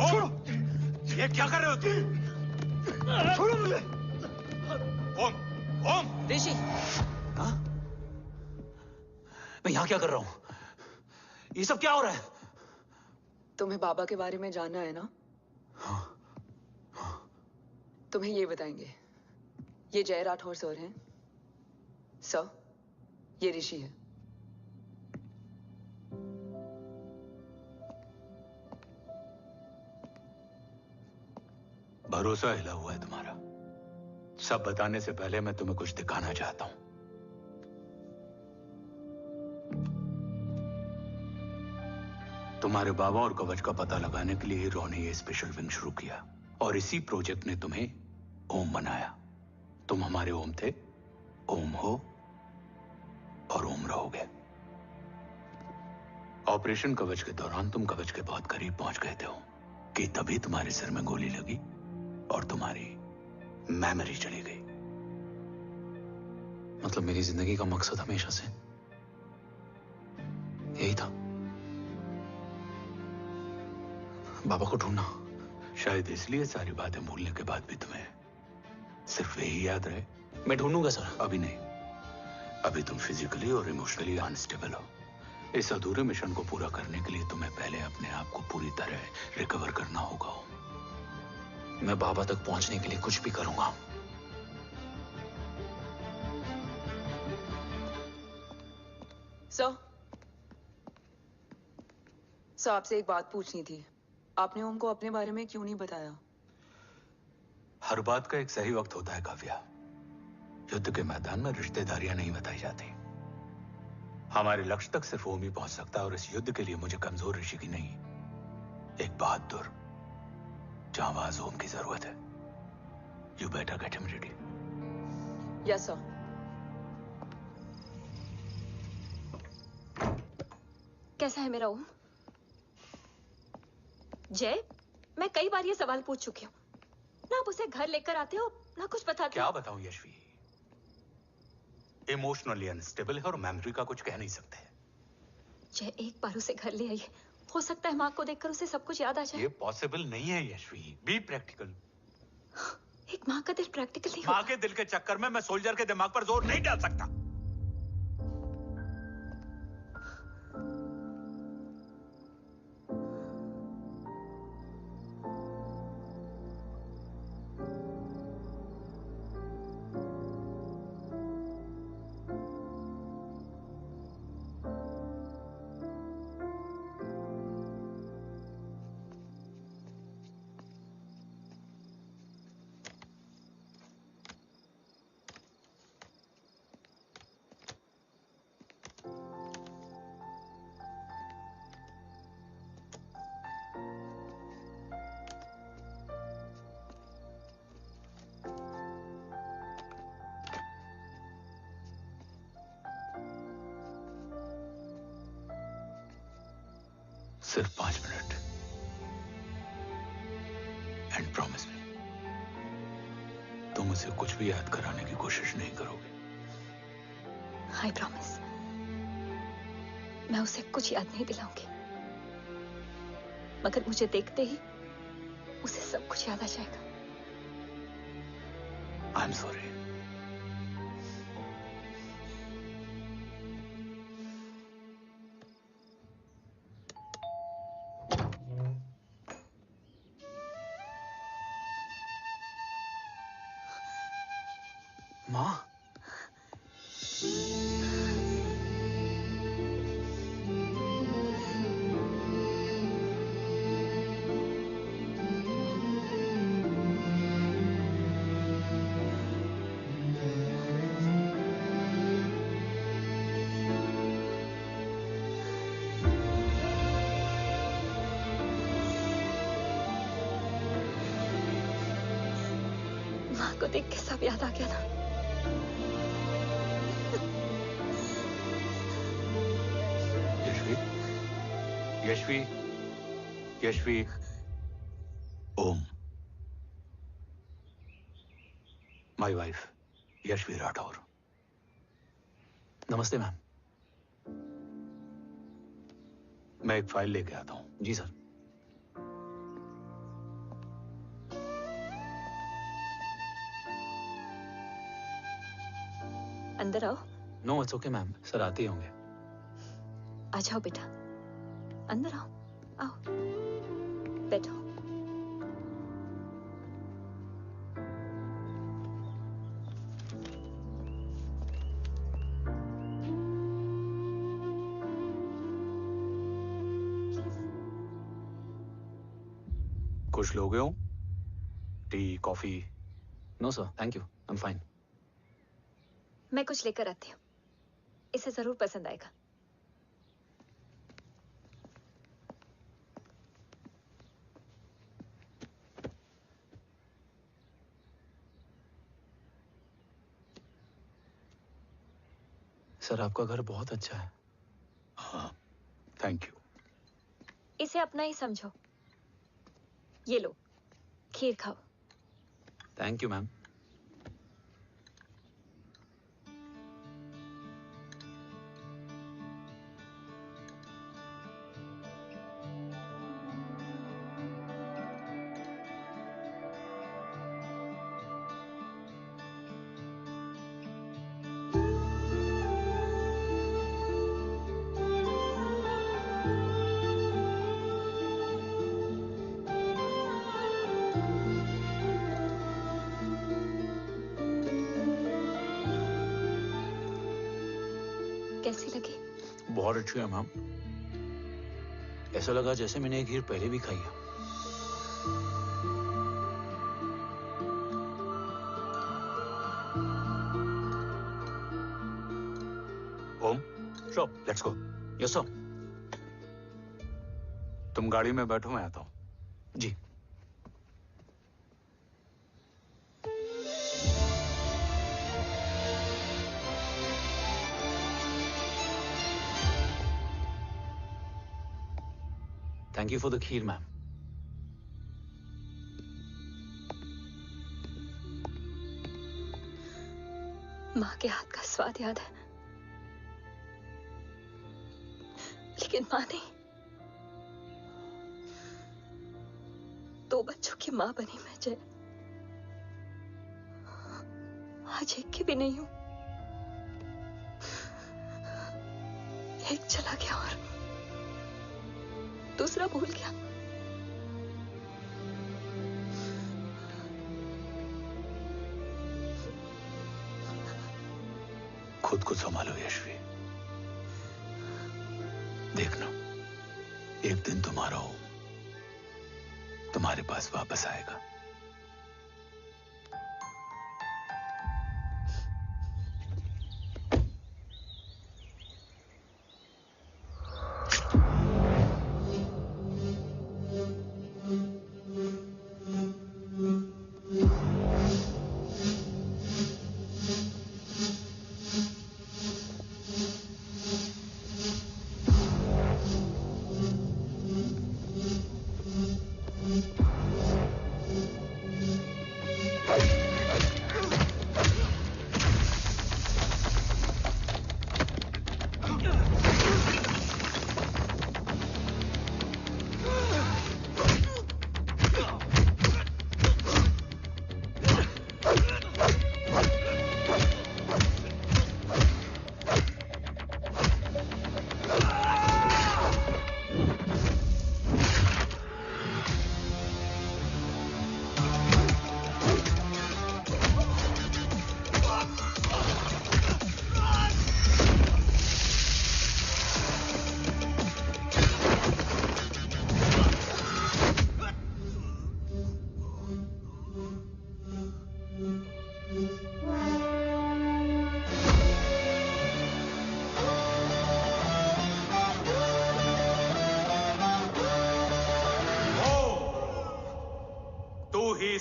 छोड़ो! ये क्या कर रहे हो तुम? छोड़ो मुझे! ओम! ओम! ऋषि! हाँ? मैं यहाँ क्या कर रहा हूँ? ये सब क्या हो रहा है? तुम्हें बाबा के बारे में जानना है ना? तुम्हें ये बताएंगे। ये जय राठौर सर हैं। सर, ये ऋषि है। भरोसा हिला हुआ है तुम्हारा। सब बताने से पहले मैं तुम्हें कुछ दिखाना चाहता हूं। तुम्हारे बाबा और कवच का पता लगाने के लिए रॉ ने ये स्पेशल विंग शुरू किया और इसी प्रोजेक्ट ने तुम्हें ओम बनाया। तुम हमारे ओम थे, ओम हो और ओम रहोगे। ऑपरेशन कवच के दौरान तुम कवच के बहुत करीब पहुंच गए थे कि तभी तुम्हारे सिर में गोली लगी और तुम्हारी मेमोरी चली गई। मतलब मेरी जिंदगी का मकसद हमेशा से यही था, बाबा को ढूंढना। शायद इसलिए सारी बातें भूलने के बाद भी तुम्हें सिर्फ यही याद रहे। मैं ढूंढूंगा सर। अभी नहीं, अभी तुम फिजिकली और इमोशनली अनस्टेबल हो। इस अधूरे मिशन को पूरा करने के लिए तुम्हें पहले अपने आप को पूरी तरह रिकवर करना होगा। मैं बाबा तक पहुंचने के लिए कुछ भी करूंगा। सर, आपसे एक बात पूछनी थी। आपने ओम को अपने बारे में क्यों नहीं बताया? हर बात का एक सही वक्त होता है काव्या। युद्ध के मैदान में रिश्तेदारियां नहीं बताई जाती। हमारे लक्ष्य तक सिर्फ ओम ही पहुंच सकता है, और इस युद्ध के लिए मुझे कमजोर ऋषि की नहीं, एक बहादुर जांबाज ओम की जरूरत है। You better get him ready. Yes sir. कैसा है मेरा ओम? जय, मैं कई बार ये सवाल पूछ चुकी हूँ। ना आप उसे घर लेकर आते हो, ना कुछ बताते क्या हो। बताऊं यशवी, इमोशनली अनस्टेबल है और मेमोरी का कुछ कह नहीं सकते। जय, एक बार उसे घर ले आइए। हो सकता है माँ को देखकर उसे सब कुछ याद आ जाए। ये पॉसिबल नहीं है यशवी। Be practical. एक माँ का दिल प्रैक्टिकल नहीं माँ के दिल के चक्कर में मैं सोल्जर के दिमाग पर जोर नहीं डाल सकता। सिर्फ 5 मिनट। एंड प्रॉमिस मी, तुम उसे कुछ भी याद कराने की कोशिश नहीं करोगे। आई प्रॉमिस, मैं उसे कुछ याद नहीं दिलाऊंगी, मगर मुझे देखते ही उसे सब कुछ याद आ जाएगा। I am sorry. माँ, माँ को देख के सब याद आ गया ना। Yashvi, Yashvi, Om, my wife Yashvi Rathore. नमस्ते मैम। मैं एक फाइल लेके आता हूं। जी सर। अंदर आओ। No it's okay ma'am, sir आते ही होंगे। आ जाओ बेटा, अंदर आओ। आओ, बैठो। कुछ लोगे हो? Tea, coffee? No sir, thank you, I am fine. मैं कुछ लेकर आती हूँ, इसे जरूर पसंद आएगा। सर आपका घर बहुत अच्छा है। हाँ, थैंक यू। इसे अपना ही समझो। ये लो, खीर खाओ। Thank you ma'am. कैसी लगी? बहुत अच्छी है मैम। ऐसा लगा जैसे मैंने एक खीर पहले भी खाई है। Om, sure, let's go. Yes sir. तुम गाड़ी में बैठो, मैं आता हूं। जी। Thank you for the kheer, ma'am. माँ के हाथ का स्वाद याद है, लेकिन माँ नहीं। 2 बच्चों की माँ बनी मैं जय। आज एक की भी नहीं हूं। एक चला गया और दूसरा भूल गया। खुद को संभालो यशवी। देखना, एक दिन तुम्हारा हो तुम्हारे पास वापस आएगा।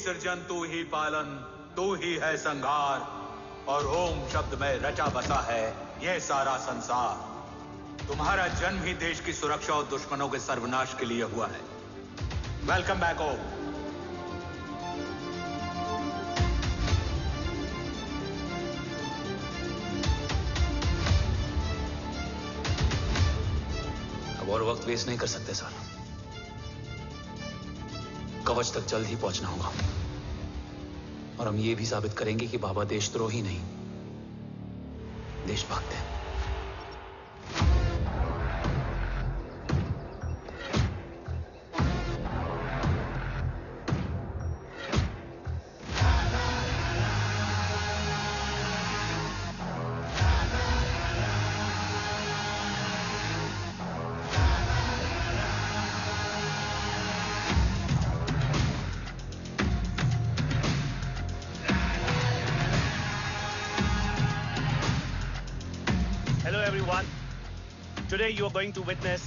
सृजन तू ही पालन, तू ही है संहार, और ओम शब्द में रचा बसा है ये सारा संसार। तुम्हारा जन्म ही देश की सुरक्षा और दुश्मनों के सर्वनाश के लिए हुआ है। वेलकम बैक ओम। अब और वक्त वेस्ट नहीं कर सकते सर। कवच तक जल्द ही पहुंचना होगा और हम ये भी साबित करेंगे कि बाबा देशद्रोही नहीं, देशभक्त हैं। Today you are going to witness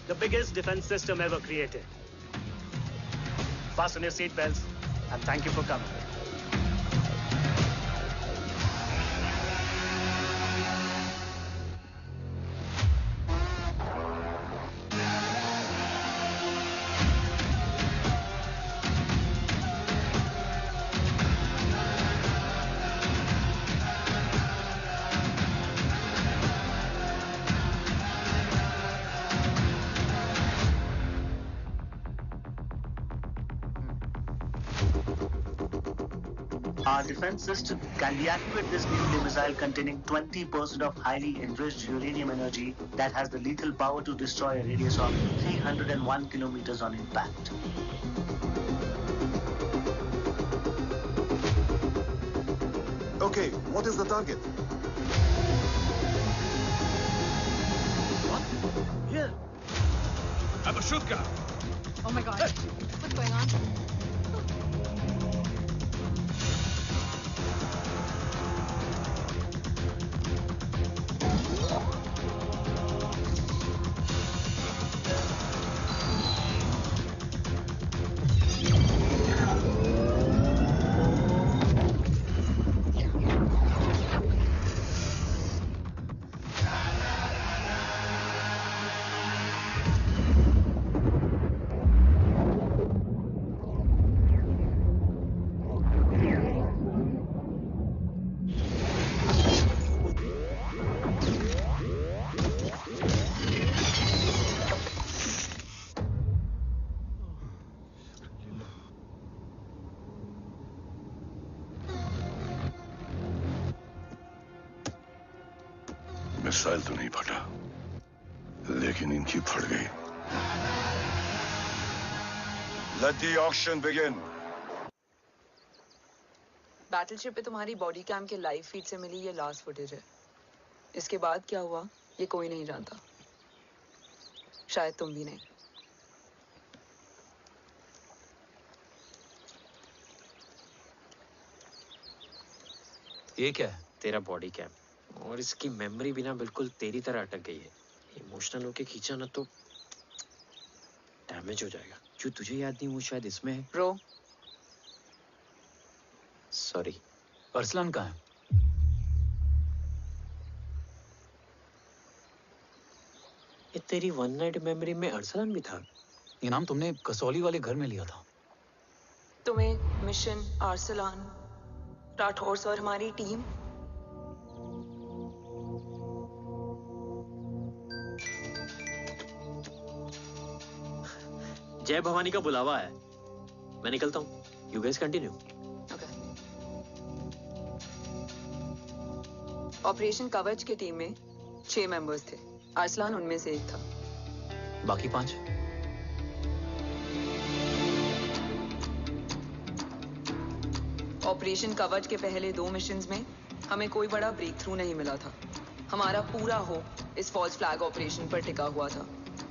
the biggest defense system ever created. Fasten your seat belts and thank you for coming. Our defense system can deactivate this nuclear missile containing 20% of highly enriched uranium energy that has the lethal power to destroy a radius of 301 kilometers on impact. Okay, what is the target? I'm a shoot guy. Oh my God. What's going on? Missile तो नहीं फटा, लेकिन इनकी फट गई। Let the auction begin. Battleship पे तुम्हारी body cam के लाइव फीड से मिली ये लास्ट फुटेज है। इसके बाद क्या हुआ ये कोई नहीं जानता, शायद तुम भी नहीं। ये क्या है? तेरा बॉडी कैम, और इसकी मेमोरी भी ना बिल्कुल तेरी तरह अटक गई है। इमोशनल होके खींचा ना तो डैमेज हो जाएगा। जो तुझे याद नहीं वो शायद इसमें है। Bro sorry. अरसलान कहाँ है? ये तेरी वन नाइट मेमोरी में अरसलान भी था? ये नाम तुमने कसौली वाले घर में लिया था। तुम्हें मिशन, अरसलान, राठौर और हमारी टीम। जय भवानी का बुलावा है, मैं निकलता हूँ। You guys continue. ऑपरेशन कवच की टीम में 6 मेंबर्स थे, अरसलान उनमें से एक था। बाकी 5? ऑपरेशन कवच के पहले 2 मिशंस में हमें कोई बड़ा ब्रेक थ्रू नहीं मिला था। हमारा पूरा होप इस फॉल्स फ्लैग ऑपरेशन पर टिका हुआ था।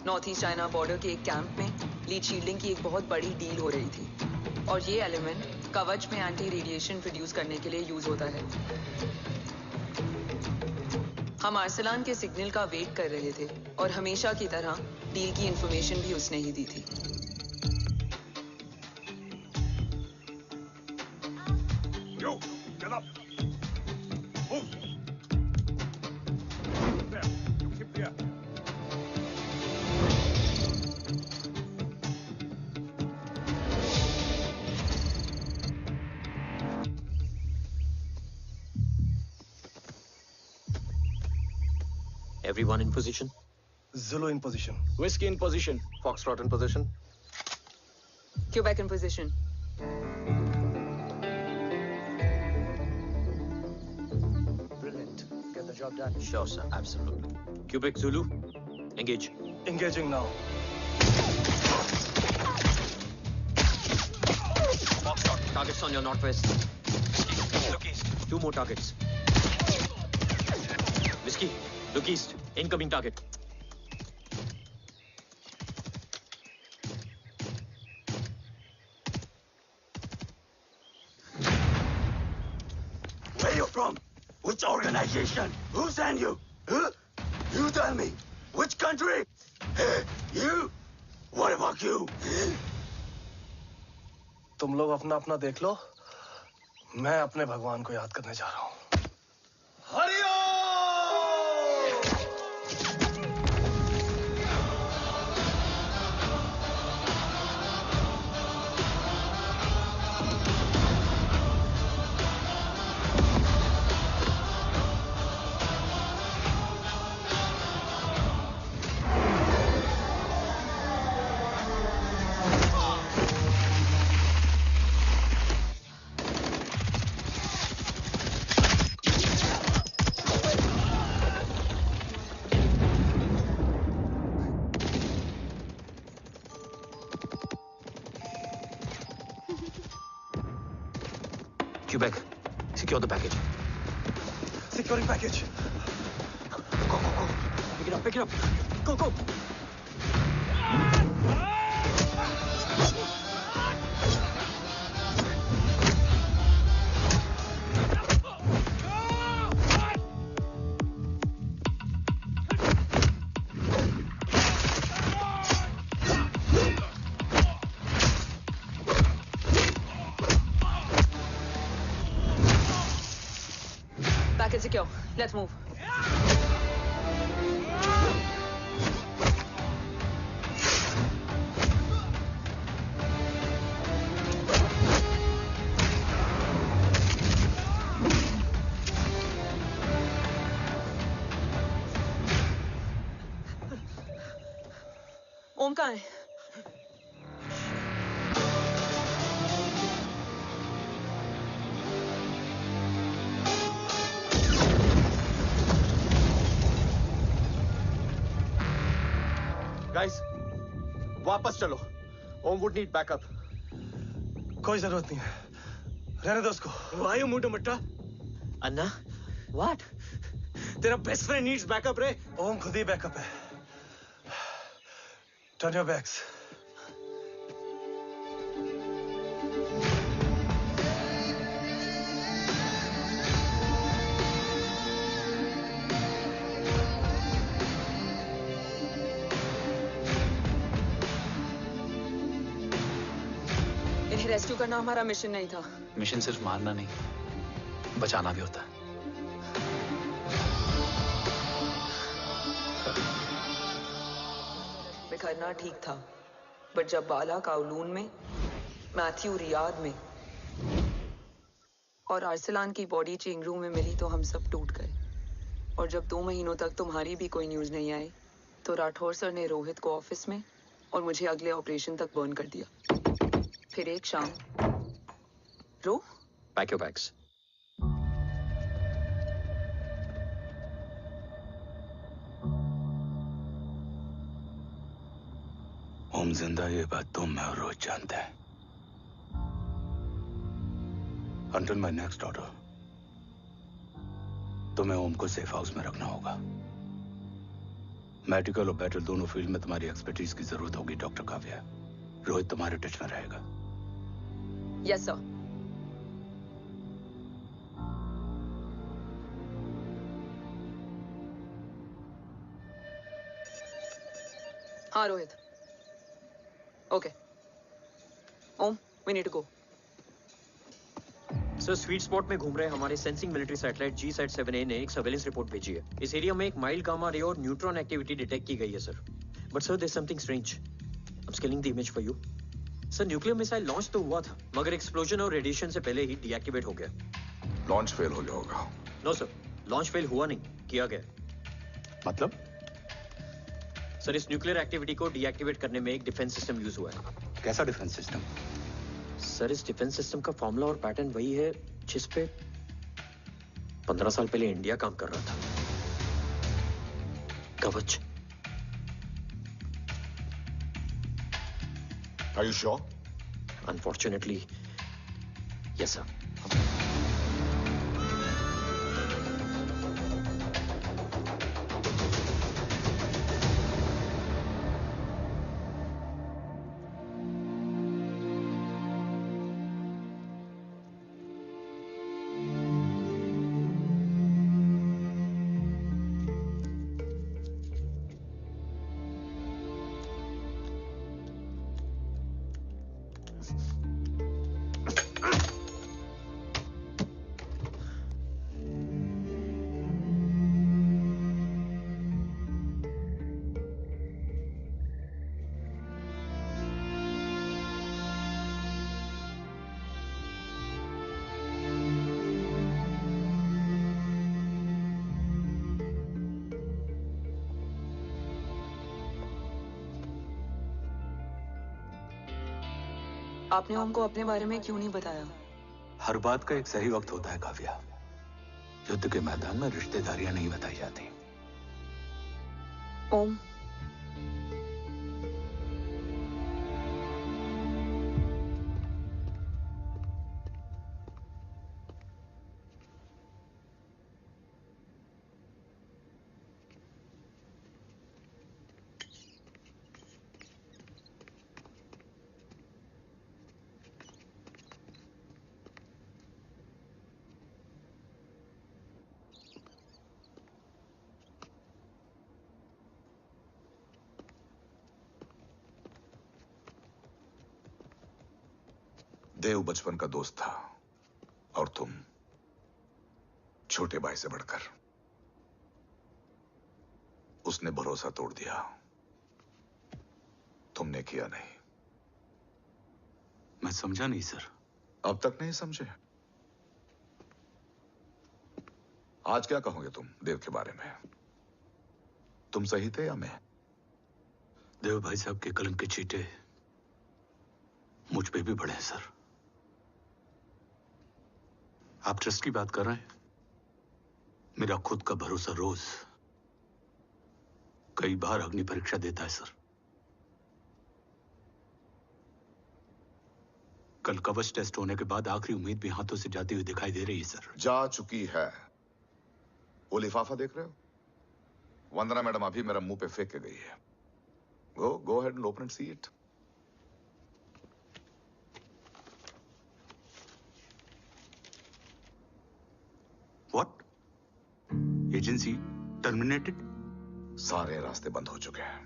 नॉर्थ ईस्ट चाइना बॉर्डर के एक कैंप में लीड शील्डिंग की एक बहुत बड़ी डील हो रही थी, और ये एलिमेंट कवच में एंटी रेडिएशन प्रोड्यूस करने के लिए यूज होता है। हम अरसलान के सिग्नल का वेट कर रहे थे, और हमेशा की तरह डील की इंफॉर्मेशन भी उसने ही दी थी। Yo, get up. Move. There. Keep there. Everyone in position? Zulu in position. Whiskey in position. Foxtrot in position. Quebec in position. Brilliant. Get the job done. Sure, sir. Absolutely. Quebec Zulu, engage. Engaging now. Foxtrot, targets on your northwest. Look east. 2 more targets. Whiskey, look east. Incoming target. Where you from? Which organization? Who sent you? Huh? You tell me. Which country? Hey, you? What about you? तुम लोग अपना अपना देख लो, मैं अपने भगवान को याद करने जा रहा हूँ। Hariom! Quebec, secure the package. Securing package. Go, go, go. Pick it up, pick it up. Go, go. Package secure. Let's move. ओम कहाँ है? गाइस, वापस चलो। ओम वुड नीड बैकअप। कोई जरूरत नहीं है, रहने दो उसको। Why you mood Matta? Anna, what? तेरा बेस्ट फ्रेंड नीड्स बैकअप रे। ओम खुद ही बैकअप है। Turn your backs. इन्हें रेस्क्यू करना हमारा मिशन नहीं था। मिशन सिर्फ मारना नहीं, बचाना भी होता है। बिखरना ठीक था, बट जब बाला काउलून में, मैथ्यू रियाद में और अरसलान की बॉडी चेंज रूम में मिली तो हम सब टूट गए। और जब 2 महीनों तक तुम्हारी भी कोई न्यूज नहीं आई तो राठौर सर ने रोहित को ऑफिस में और मुझे अगले ऑपरेशन तक बर्न कर दिया। फिर एक शाम रो पैक योर बैग्स। ओम जिंदा, ये बात तुम मैं और रोज जानते हैं। Until my next order, तुम्हें ओम को सेफ हाउस में रखना होगा। मेडिकल और बैटल दोनों फील्ड में तुम्हारी एक्सपर्टीज की जरूरत होगी डॉक्टर काव्या। रोहित तुम्हारे टच में रहेगा। Yes sir. हाँ Rohit. Okay Om, we need to go. Sir, sweet spot में घूम रहे हमारे सेंसिंग मिलिट्री सैटेलाइट G-SAT-7A ने एक सर्वेलेंस रिपोर्ट भेजी है। इस एरिया में एक माइल्ड गामा रे और न्यूट्रॉन एक्टिविटी डिटेक्ट की गई है sir. But sir, there is something strange. I am scaling the image for you. Sir, nuclear missile launch तो हुआ था, मगर एक्सप्लोजन और रेडिएशन से पहले ही डीएक्टिवेट हो गया। लॉन्च फेल हो गया होगा। नो सर, लॉन्च फेल हुआ नहीं, किया गया। मतलब? सर, इस न्यूक्लियर एक्टिविटी को डीएक्टिवेट करने में एक डिफेंस सिस्टम यूज हुआ है। कैसा डिफेंस सिस्टम? सर, इस डिफेंस सिस्टम का फॉर्मूला और पैटर्न वही है जिस पे 15 साल पहले इंडिया काम कर रहा था। कवच। Are you sure? Unfortunately, yes sir. आपने हमको अपने बारे में क्यों नहीं बताया? हर बात का एक सही वक्त होता है काव्या। युद्ध के मैदान में रिश्तेदारियां नहीं बताई जाती। ओम, देव बचपन का दोस्त था और तुम छोटे भाई से बढ़कर उसने भरोसा तोड़ दिया। तुमने किया नहीं। मैं समझा नहीं सर। अब तक नहीं समझे? आज क्या कहोगे तुम देव के बारे में? तुम सही थे या मैं? देव भाई साहब के कलम के छींटे मुझ पे भी पड़े हैं सर। आप ट्रस्ट की बात कर रहे हैं? मेरा खुद का भरोसा रोज कई बार अग्नि परीक्षा देता है सर। कल कवच टेस्ट होने के बाद आखिरी उम्मीद भी हाथों से जाती हुई दिखाई दे रही है सर। जा चुकी है। वो लिफाफा देख रहे हो? वंदना मैडम अभी मेरा मुंह पे फेंक के गई है। Go ahead and open and see it. What? Agency terminated? सारे रास्ते बंद हो चुके हैं।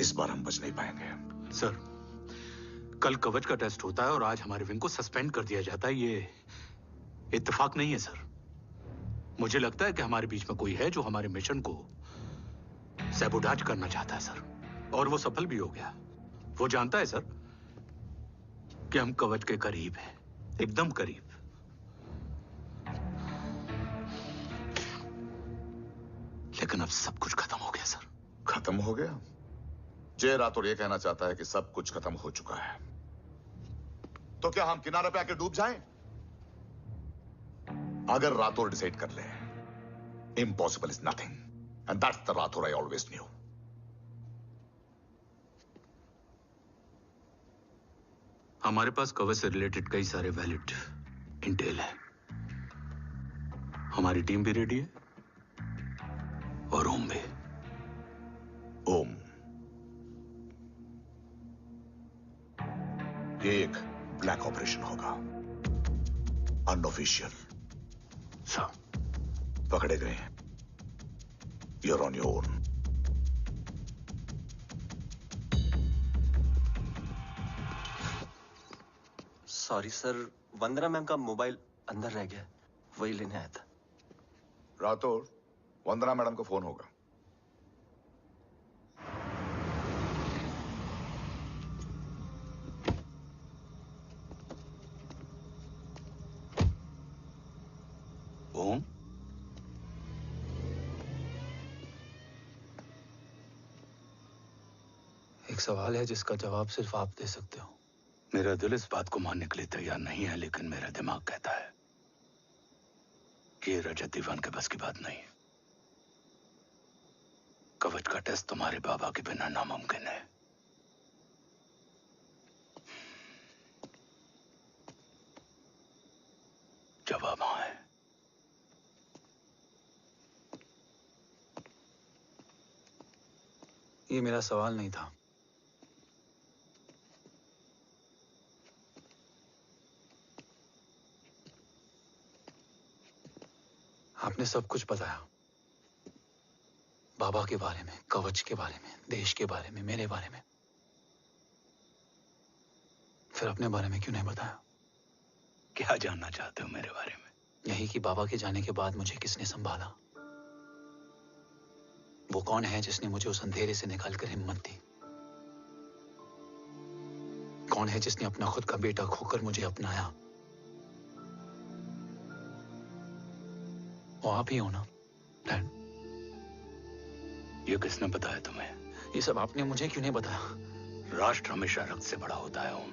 इस बार हम बच नहीं पाएंगे। सर, कल कवच का टेस्ट होता है और आज हमारे विंग को सस्पेंड कर दिया जाता है। ये इत्तेफाक नहीं है सर। मुझे लगता है कि हमारे बीच में कोई है जो हमारे मिशन को सैबोटाज करना चाहता है सर। और वो सफल भी हो गया। वो जानता है सर कि हम कवच के करीब हैं, एकदम करीब। लेकिन अब सब कुछ खत्म हो गया सर। खत्म हो गया? जय राठौर ये कहना चाहता है कि सब कुछ खत्म हो चुका है। तो क्या हम किनारे पे आके डूब जाएं? अगर राठौर डिसाइड कर ले, impossible is nothing, and that's the Rathore I always new. हमारे पास कवच से रिलेटेड कई सारे वैलिड इंटेल है। हमारी टीम भी रेडी है और ओम भी। ओम, ये एक ब्लैक ऑपरेशन होगा, अनऑफिशियल। सर, पकड़े गए, you're on your own. Sorry sir, Vandana ma'am का मोबाइल अंदर रह गया, वही लेने आया था। राठौर, वंदना मैडम को फोन होगा। ओम, एक सवाल है जिसका जवाब सिर्फ आप दे सकते हो। मेरा दिल इस बात को मानने के लिए तैयार नहीं है, लेकिन मेरा दिमाग कहता है कि ये रजत दीवान के बस की बात नहीं है। कवच का टेस्ट तुम्हारे बाबा के बिना नामुमकिन है। जवाब हाँ है। ये मेरा सवाल नहीं था। आपने सब कुछ बताया, बाबा के बारे में, कवच के बारे में, देश के बारे में, मेरे बारे में। फिर अपने बारे में क्यों नहीं बताया? क्या जानना चाहते हो मेरे बारे में? यही कि बाबा के जाने के बाद मुझे किसने संभाला? वो कौन है जिसने मुझे उस अंधेरे से निकालकर हिम्मत दी? कौन है जिसने अपना खुद का बेटा खोकर मुझे अपनाया? वो आप ही हो ना, डैड? ये किसने बताया तुम्हें? ये सब आपने मुझे क्यों नहीं बताया? राष्ट्र हमेशा रक्त से बड़ा होता है ओम,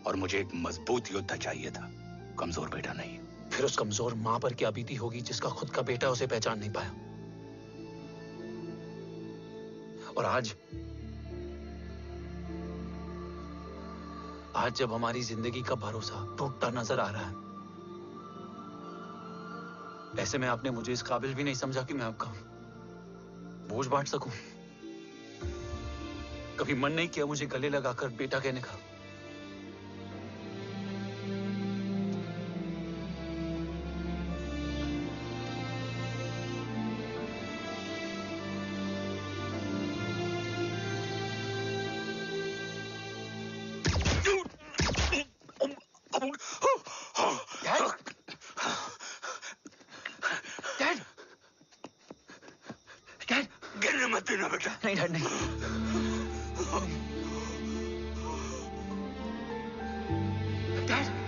और मुझे एक मजबूत योद्धा चाहिए था, कमजोर बेटा नहीं। फिर उस कमजोर मां पर क्या बीती होगी जिसका खुद का बेटा उसे पहचान नहीं पाया? और आज जब हमारी जिंदगी का भरोसा टूटता नजर आ रहा है, ऐसे में आपने मुझे इस काबिल भी नहीं समझा कि मैं आपका बोझ बांट सकूं। कभी मन नहीं किया मुझे गले लगाकर बेटा कहने का? बेटा। नहीं डैड नहीं। डैड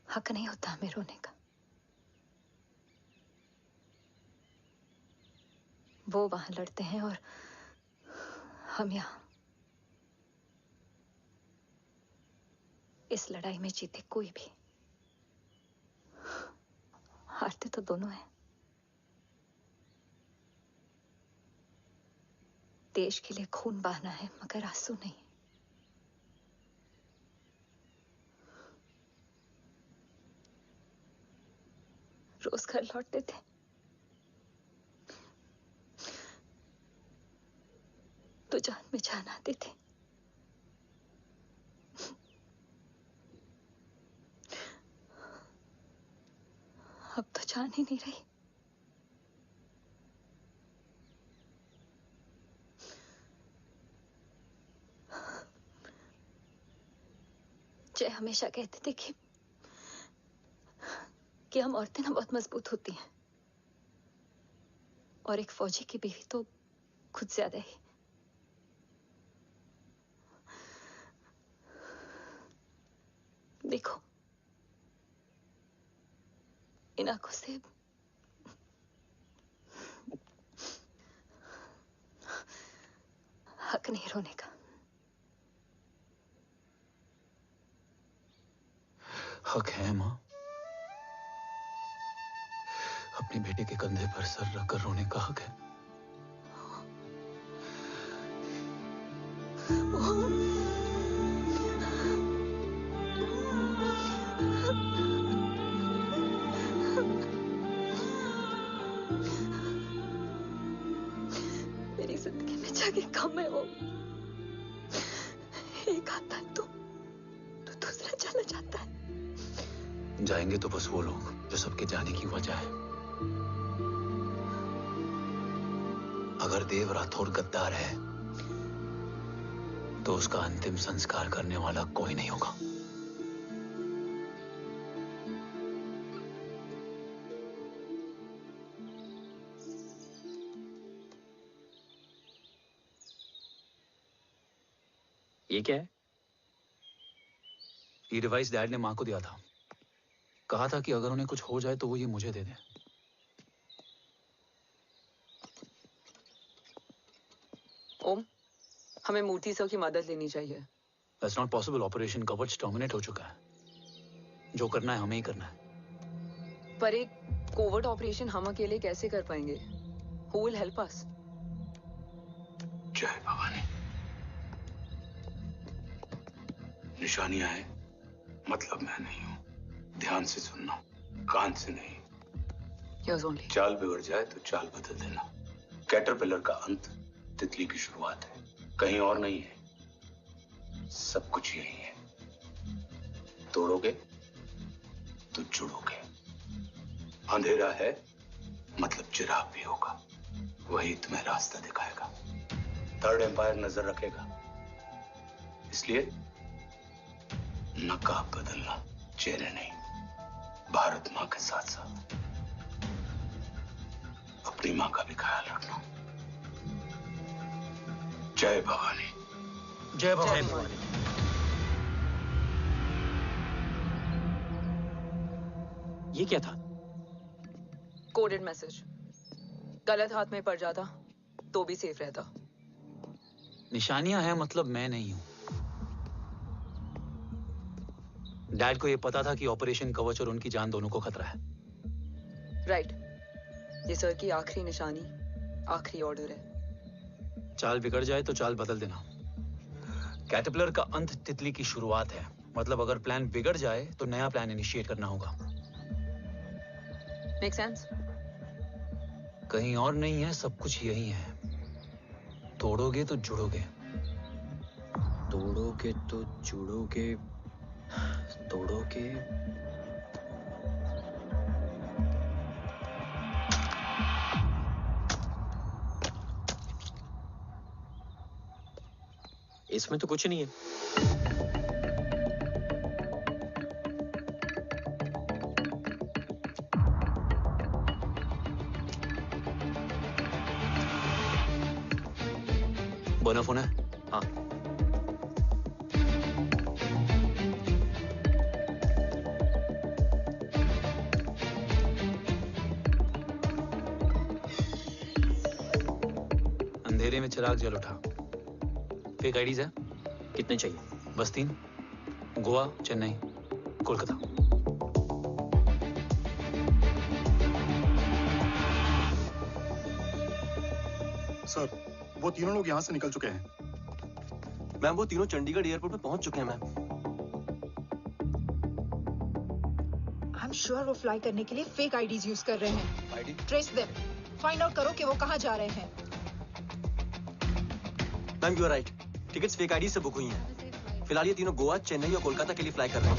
हक नहीं होता हमें रोने का। वो वहां लड़ते हैं और हम यहां। इस लड़ाई में जीते कोई भी, हारते तो दोनों हैं। देश के लिए खून बहाना है मगर आंसू नहीं। रोज घर लौटते थे, तो जान में जान आती थी। अब तो जान ही नहीं रही। जय हमेशा कहते थे कि हम औरतें ना बहुत मजबूत होती हैं, और एक फौजी की बीवी तो खुद ज्यादा ही। देखो, इन आंखों से हक नहीं रोने का। हक है माँ। अपने बेटे के कंधे पर सर रखकर रोने का हक है। मेरी जिंदगी में जगह कम है। वो एक आता है तो दूसरा चला जाता है। जाएंगे तो बस वो लोग जो सबके जाने की वजह है। अगर देव राठौर गद्दार है तो उसका अंतिम संस्कार करने वाला कोई नहीं होगा। ये क्या है? ये डिवाइस डैड ने मां को दिया था। कहा था कि अगर उन्हें कुछ हो जाए तो वो ये मुझे दे दें। ओम, हमें मूर्ति सर की मदद लेनी चाहिए। That's not possible. ऑपरेशन कवच टर्मिनेट हो चुका है। जो करना है हमें ही करना है। पर एक कोवर्ट ऑपरेशन हम अकेले कैसे कर पाएंगे? Who will help us? जय भवानी। निशानियां है मतलब मैं नहीं हूं। ध्यान से सुनना, कान से नहीं। Yes, only. चाल बिगड़ जाए तो चाल बदल देना। कैटरपिलर का अंत तितली की शुरुआत है, कहीं और नहीं है। सब कुछ यही है। तोड़ोगे तो जुड़ोगे। अंधेरा है मतलब चिराग भी होगा, वही तुम्हें रास्ता दिखाएगा। थर्ड एम्पायर नजर रखेगा, इसलिए नकाब बदलना, चेहरे नहीं। भारत मां के साथ साथ अपनी मां का भी ख्याल रखना। जय भवानी। जय भवानी। ये क्या था? Coded message. गलत हाथ में पड़ जाता तो भी सेफ रहता। निशानियां हैं मतलब मैं नहीं हूं। डैड को ये पता था कि ऑपरेशन कवच और उनकी जान दोनों को खतरा है। राइट। ये सर की आखिरी निशानी, आखिरी ऑर्डर है। चाल बिगड़ जाए तो चाल बदल देना। कैटरपिलर का अंत तितली की शुरुआत है। मतलब अगर प्लान बिगड़ जाए तो नया प्लान इनिशिएट करना होगा। Make sense? कहीं और नहीं है, सब कुछ यही है। तोड़ोगे तो जुड़ोगे, तोड़ोगे तो जुड़ोगे, तोड़ोगे। इसमें तो कुछ नहीं है। बोना फोन है? हाँ। अंधेरे में चिराग जल उठा। फेक आईडीज है? कितने चाहिए? बस 3। गोवा, चेन्नई, कोलकाता। सर, वो तीनों लोग यहाँ से निकल चुके हैं। मैम, वो तीनों चंडीगढ़ एयरपोर्ट पे पहुंच चुके हैं मैम। आई एम श्योर वो फ्लाई करने के लिए फेक आईडीज यूज कर रहे हैं। ID? Trace them, find out करो कि वो कहाँ जा रहे हैं। Ma'am, you are right. Tickets fake ID से बुक हुई हैं। फिलहाल ये तीनों गोवा, चेन्नई और कोलकाता के लिए फ्लाई कर रहे हैं।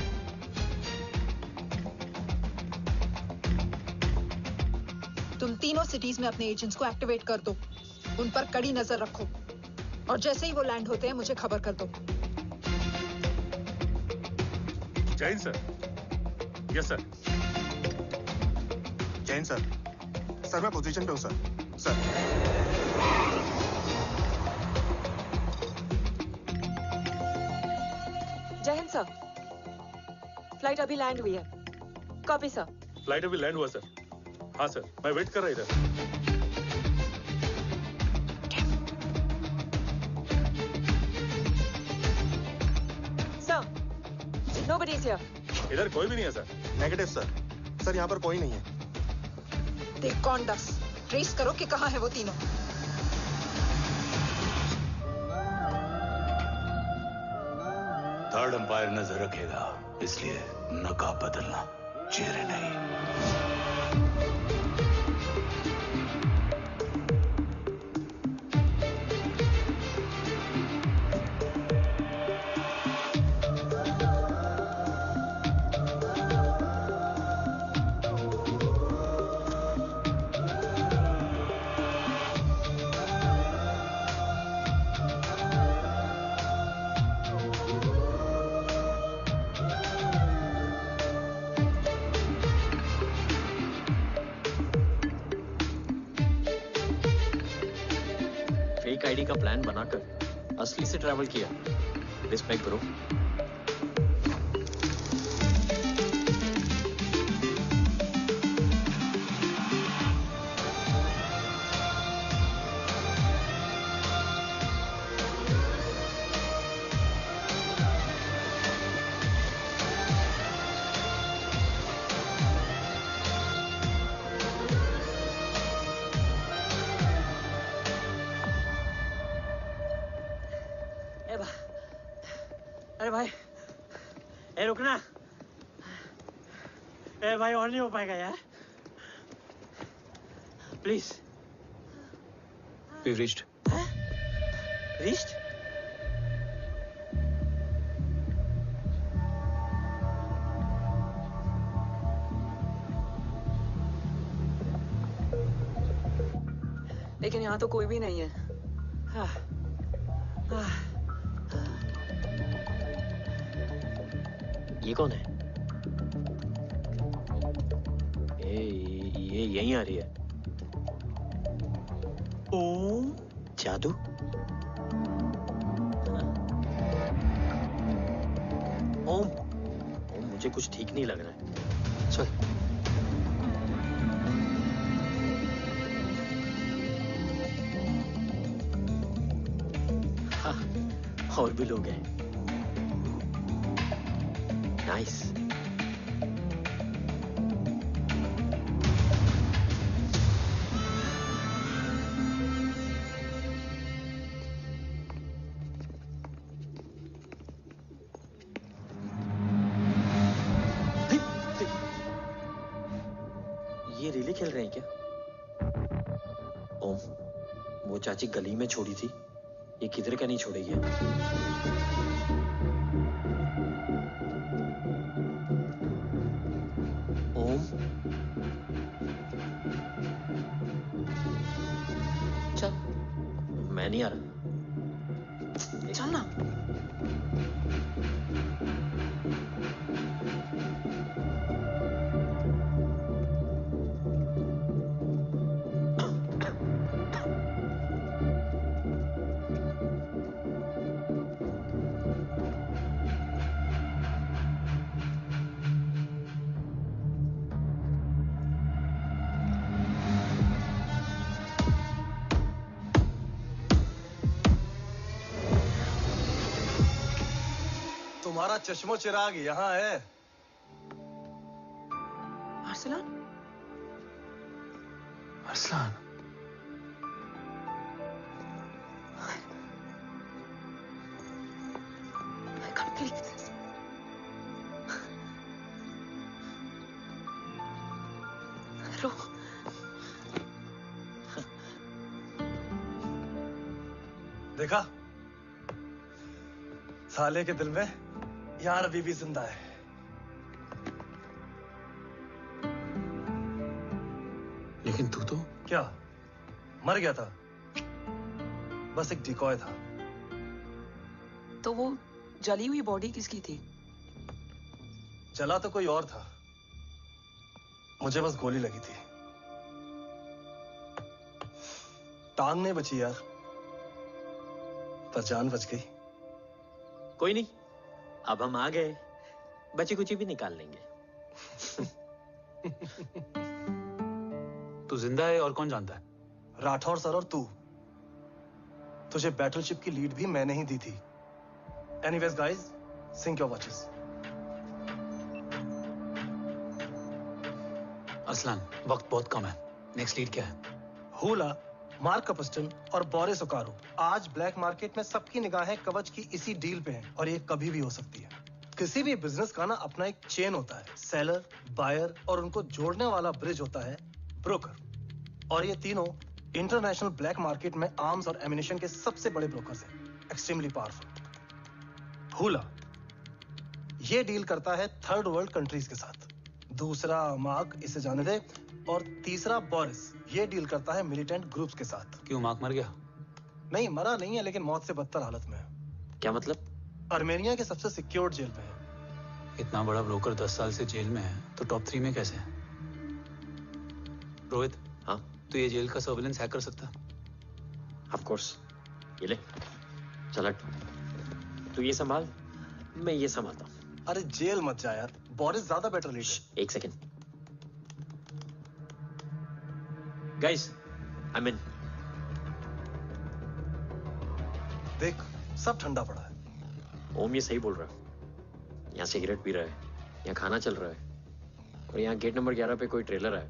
तुम तीनों सिटीज में अपने एजेंट्स को एक्टिवेट कर दो। उन पर कड़ी नजर रखो और जैसे ही वो लैंड होते हैं मुझे खबर कर दो। Jain sir. Yes sir. Jain sir. Sir मैं पोजीशन पे हूँ सर। सर। जय हिंद सर। फ्लाइट अभी लैंड हुई है। Copy sir. फ्लाइट अभी लैंड हुआ सर। हाँ सर, मैं वेट कर रहा इधर। Nobody's here. इधर कोई भी नहीं है सर। Negative sir. सर यहाँ पर कोई नहीं है। देख कौन दस। ट्रेस करो कि कहाँ है वो तीनों। थर्ड अंपायर नजर रखेगा, इसलिए नकाब बदलना, चेहरे नहीं। फेक आईडी का प्लान बनाकर असली से ट्रैवल किया। Respect bro. अरे भाई, ए रुकना। ए भाई, और नहीं हो पाएगा यार। प्लीज। We've reached. Reached? लेकिन यहाँ तो कोई भी नहीं है। ये कौन है? ये यहीं आ रही है। ओम जादू? ओम मुझे कुछ ठीक नहीं लग रहा है। चल। हाँ, और भी लोग हैं। नाइस। ये रियली खेल रहे हैं क्या? ओम, वो चाची गली में छोड़ी थी, ये किधर का नहीं छोड़ेगी। ओम, चल, मैं नहीं आ रहा। चल ना। तुम्हारा चश्मो चिराग यहाँ है। Arsalan? Arsalan? I can't believe this. रो। देखा? साले के दिल में यार अभी भी जिंदा है। लेकिन तू तो क्या मर गया था? बस एक डिकॉय था। तो वो जली हुई बॉडी किसकी थी? जला तो कोई और था, मुझे बस गोली लगी थी। टांग नहीं बची यार, पर जान बच गई। कोई नहीं, अब हम आ गए, बची कुची भी निकाल लेंगे। तू जिंदा है और कौन जानता है? राठौर सर और तू। तुझे बैटलशिप की लीड भी मैंने ही दी थी। Anyways guys, sync your watches. Arsalan, वक्त बहुत कम है। नेक्स्ट लीड क्या है? हुला, मार्क कपस्टन और बोरिस ओकारो। आज ब्लैक मार्केट में सबकी निगाहें कवच की इसी डील पे हैं और ये कभी भी हो सकती है। किसी भी बिजनेस का ना अपना एक चेन होता है, सेलर, बायर और उनको जोड़ने वाला ब्रिज होता है ब्रोकर। और ये तीनों इंटरनेशनल ब्लैक मार्केट में आर्म्स और एमिनेशन के सबसे बड़े ब्रोकर्स हैं, एक्सट्रीमली पावरफुल। हुला ये डील करता है थर्ड वर्ल्ड कंट्रीज के साथ। दूसरा मार्क, इसे जाने दे। और तीसरा बोरिस, ये डील करता है मिलिटेंट ग्रुप्स के साथ। क्यों, मार्क मर गया? नहीं, मरा नहीं है, लेकिन मौत से बदतर हालत में है। क्या मतलब? आर्मेनिया के सबसे सिक्योर्ड जेल में है। इतना बड़ा ब्रोकर 10 साल से जेल में है, तो टॉप 3 में कैसे है? रोहित, हाँ? तो ये जेल का सर्विलेंस हैक कर सकता? Of course. ये ले, चल हट। तू ये संभाल, मैं ये संभालता हूँ। अरे जेल मत जा यार, बोरिस ज्यादा बेटर लीडर। एक सेकेंड। गाइस, आई मीन, देख सब ठंडा पड़ा है। ओम ये सही बोल रहा है। यहाँ सिगरेट पी रहा है, यहाँ खाना चल रहा है, और यहाँ गेट नंबर 11 पे कोई ट्रेलर है।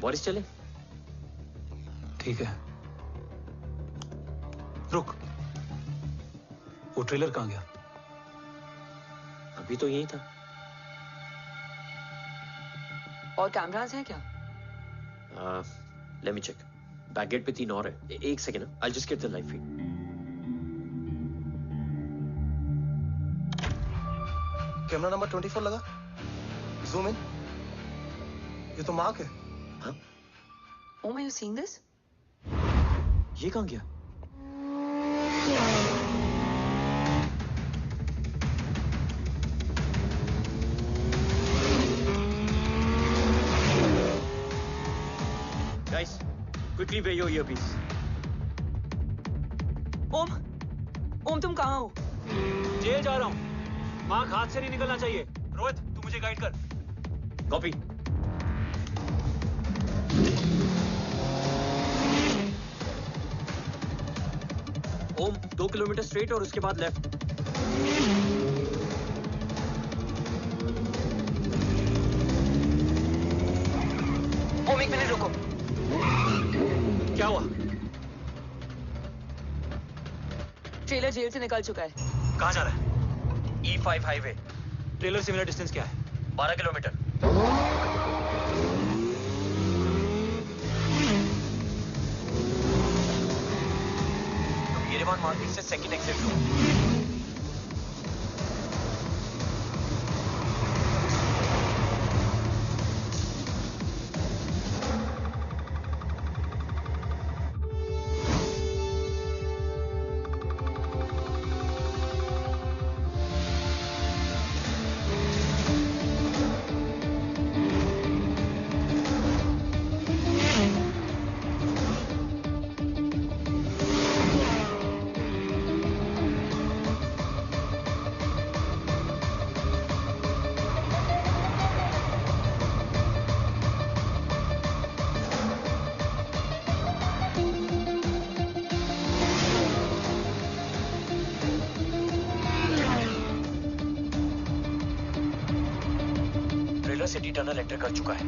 बोरिस चले? ठीक है। रुक, वो ट्रेलर कहाँ गया? अभी तो यही था। और कैमरास हैं क्या? Let me check. Back gate पे 3 और है। एक second, I just get the live feed. Camera number 24 लगा, जूम इन। ये तो मार्क है। हाँ? Om, are you seeing this? ये कहाँ गया? Guys, quickly wear your earpiece. ओम, तुम कहाँ हो? जेल जा रहा हूँ। मार्क हाथ से नहीं निकलना चाहिए। रोहित, तू मुझे गाइड कर। कॉपी। ओम, 2 किलोमीटर स्ट्रेट और उसके बाद लेफ्ट। एक मिनट रुको। क्या हुआ? ट्रेलर जेल से निकल चुका है। कहाँ जा रहा है? E5 highway. ट्रेलर से मेरा डिस्टेंस क्या है? 12 किलोमीटर। येरेवान मार्केट से सेकंड एग्जिट लो। सिटी टनल एंटर कर चुका है।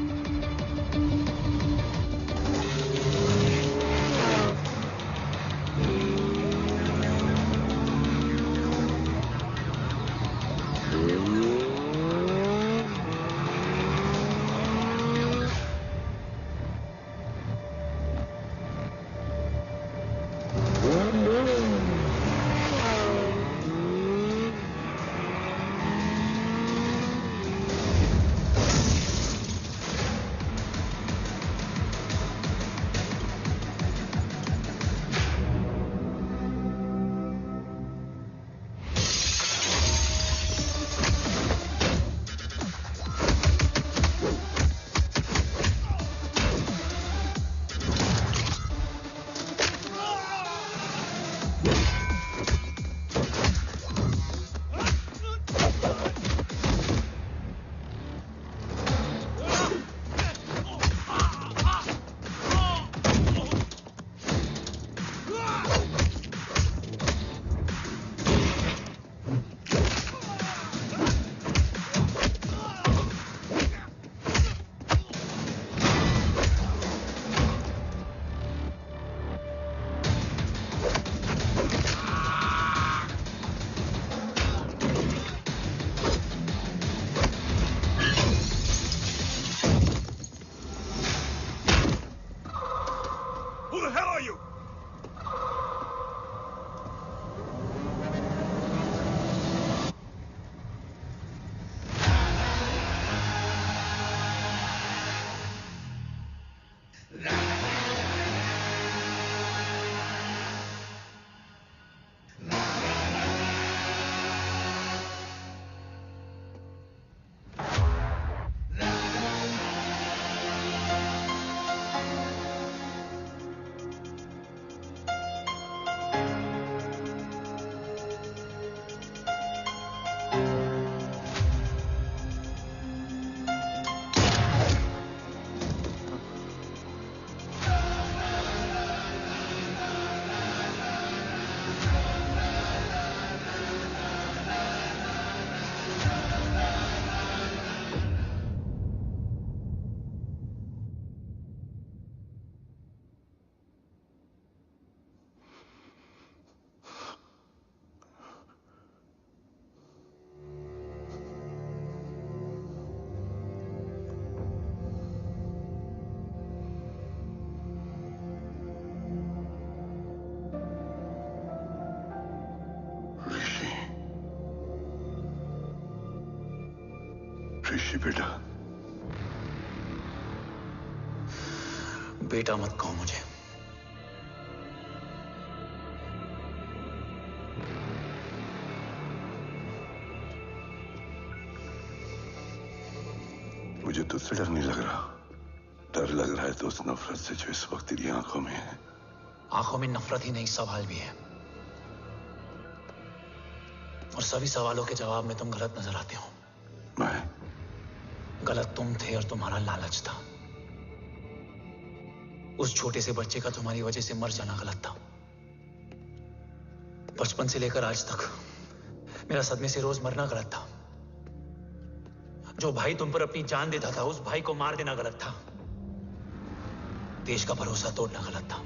ऋषि बेटा, बेटा मत कहो मुझे। मुझे तुझसे डर नहीं लग रहा। डर लग रहा है तो उस नफरत से जो इस वक्त तेरी आंखों में है। आंखों में नफरत ही नहीं, सवाल भी है, और सभी सवालों के जवाब में तुम गलत नजर आते हो। मैं गलत तुम थे और तुम्हारा लालच था। उस छोटे से बच्चे का तुम्हारी वजह से मर जाना गलत था। बचपन से लेकर आज तक मेरा सदमे से रोज मरना गलत था। जो भाई तुम पर अपनी जान देता था, उस भाई को मार देना गलत था। देश का भरोसा तोड़ना गलत था।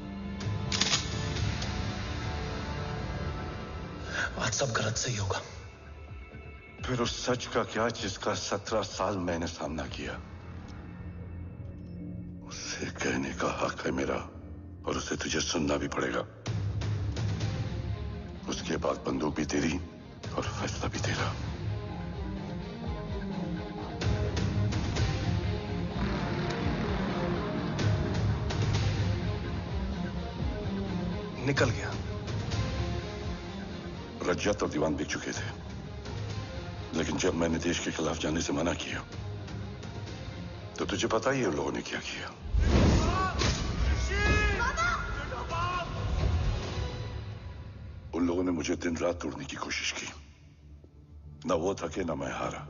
आज सब गलत सही होगा। फिर उस सच का क्या जिसका 17 साल मैंने सामना किया? उसे कहने का हक है मेरा, और उसे तुझे सुनना भी पड़ेगा। उसके बाद बंदूक भी तेरी और फैसला भी तेरा। निकल गया। रज्जत और दीवान बिक चुके थे, लेकिन जब मैंने देश के खिलाफ जाने से मना किया तो तुझे पता ही है उन लोगों ने क्या किया। उन लोगों ने मुझे दिन रात तोड़ने की कोशिश की। ना वो थके ना मैं हारा,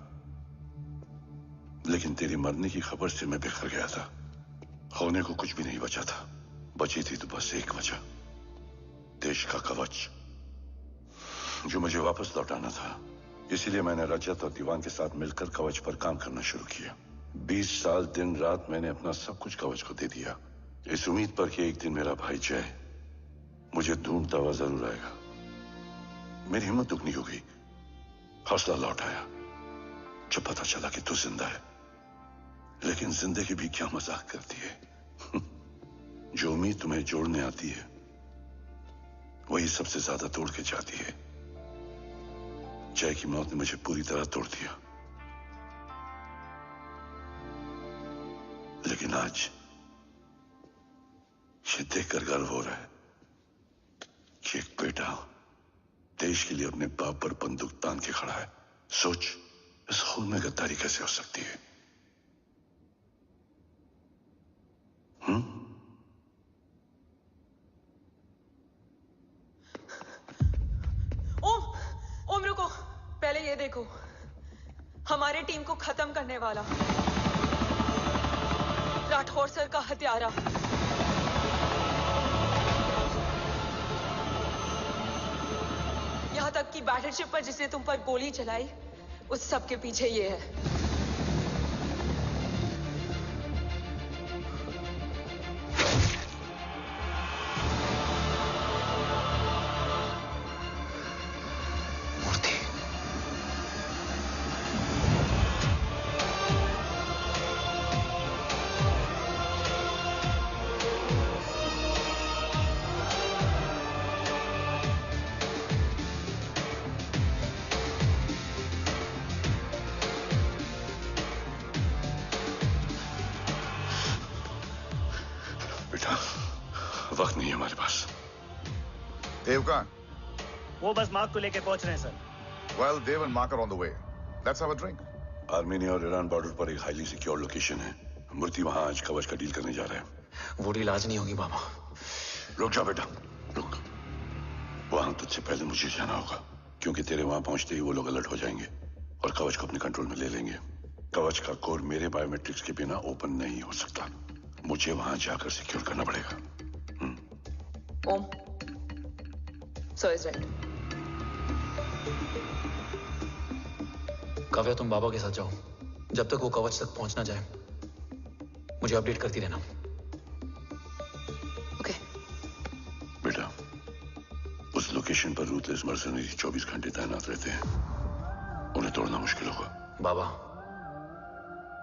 लेकिन तेरी मरने की खबर से मैं बिखर गया था। होने को कुछ भी नहीं बचा था। बची थी तो बस एक वजह, देश का कवच जो मुझे वापस लौटाना था। इसीलिए मैंने रजत और दीवान के साथ मिलकर कवच पर काम करना शुरू किया। 20 साल दिन रात मैंने अपना सब कुछ कवच को दे दिया, इस उम्मीद पर कि एक दिन मेरा भाई जय मुझे ढूंढता हुआ जरूर आएगा। मेरी हिम्मत दुगनी हो गई, हौसला लौट आया जब पता चला कि तू जिंदा है। लेकिन जिंदगी भी क्या मजाक करती है। जो उम्मीद तुम्हें जोड़ने आती है वही सबसे ज्यादा तोड़ के जाती है। जय की मौत ने मुझे पूरी तरह तोड़ दिया, लेकिन आज ये देखकर गर्व हो रहा है कि एक बेटा देश के लिए अपने बाप पर बंदूक तान के खड़ा है। सोच, इस खून में गद्दारी कैसे हो सकती है? ओम रुको, पहले ये देखो, हमारे टीम को खत्म करने वाला राठौर सर का हत्यारा। यहां तक कि बैटलशिप पर जिसने तुम पर गोली चलाई, उस सब के पीछे ये है। वक्त नहीं है हमारे पास। देव कहाँ? वो बस मार्क को लेके पहुंच रहे हैं sir. Well, Dev and Mark are on the way. Let's have a drink. Armenia और ईरान बॉर्डर पर एक हाईली सिक्योर लोकेशन है। मूर्ति वहां आज कवच का डील करने जा रहे हैं। वो डील आज नहीं होगी बाबा। रुक जा बेटा, रुक। वहां तुझसे पहले मुझे जाना होगा, क्योंकि तेरे वहां पहुंचते ही वो लोग अलर्ट हो जाएंगे और कवच को अपने कंट्रोल में ले लेंगे। कवच का कोड मेरे बायोमेट्रिक्स के बिना ओपन नहीं हो सकता। मुझे वहां जाकर सिक्योर करना पड़ेगा। ओम, सर इज राइट। काव्या, तुम बाबा के साथ जाओ। जब तक वो कवच तक पहुंच ना जाए मुझे अपडेट करती रहना। ओके। बेटा, उस लोकेशन पर रूथलेस मर्सनरी 24 घंटे तैनात रहते हैं। उन्हें तोड़ना मुश्किल होगा। बाबा,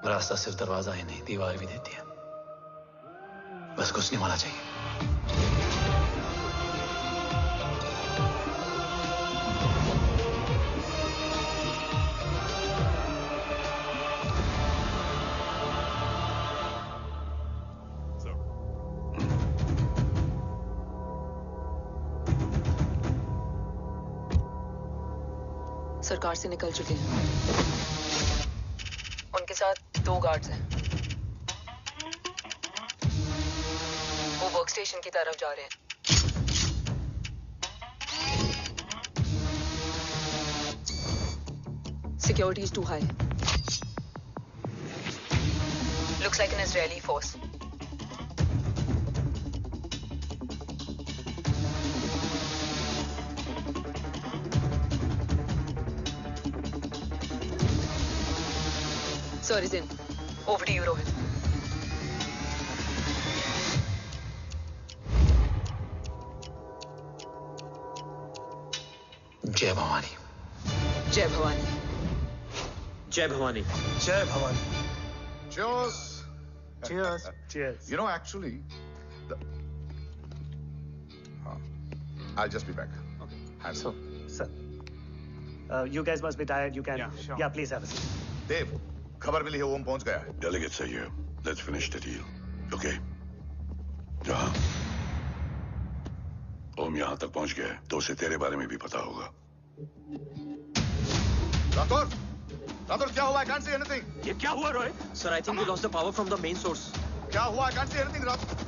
रास्ता सिर्फ दरवाजा ही नहीं, दीवार भी देती है। बस घुसने वाला चाहिए। सरकार से निकल चुके हैं। उनके साथ 2 गार्ड्स हैं। वो वर्क स्टेशन की तरफ जा रहे हैं। Security is too high. Looks like an Israeli force. Sir is in. Over to you, Rohit. जय भवानी। जय भवानी। जय भवानी। जय Bhavani. Cheers. Cheers. Cheers. You know, actually, I'll just be back. Okay. So, sir, you guys must be tired. You can. Yeah, sure. Yeah, please have a seat. देव, खबर मिली है ओम पहुंच गया है। Delegate सही है। Let's finish the deal. Okay? जहाँ ओम यहाँ तक पहुंच गया है, तो उसे तेरे बारे में भी पता होगा। राठौर, राठौर क्या हुआ? I can't see anything. ये क्या हुआ Rohit? Sir, I think we lost the power from the main source. क्या हुआ? I can't see anything, Rathore.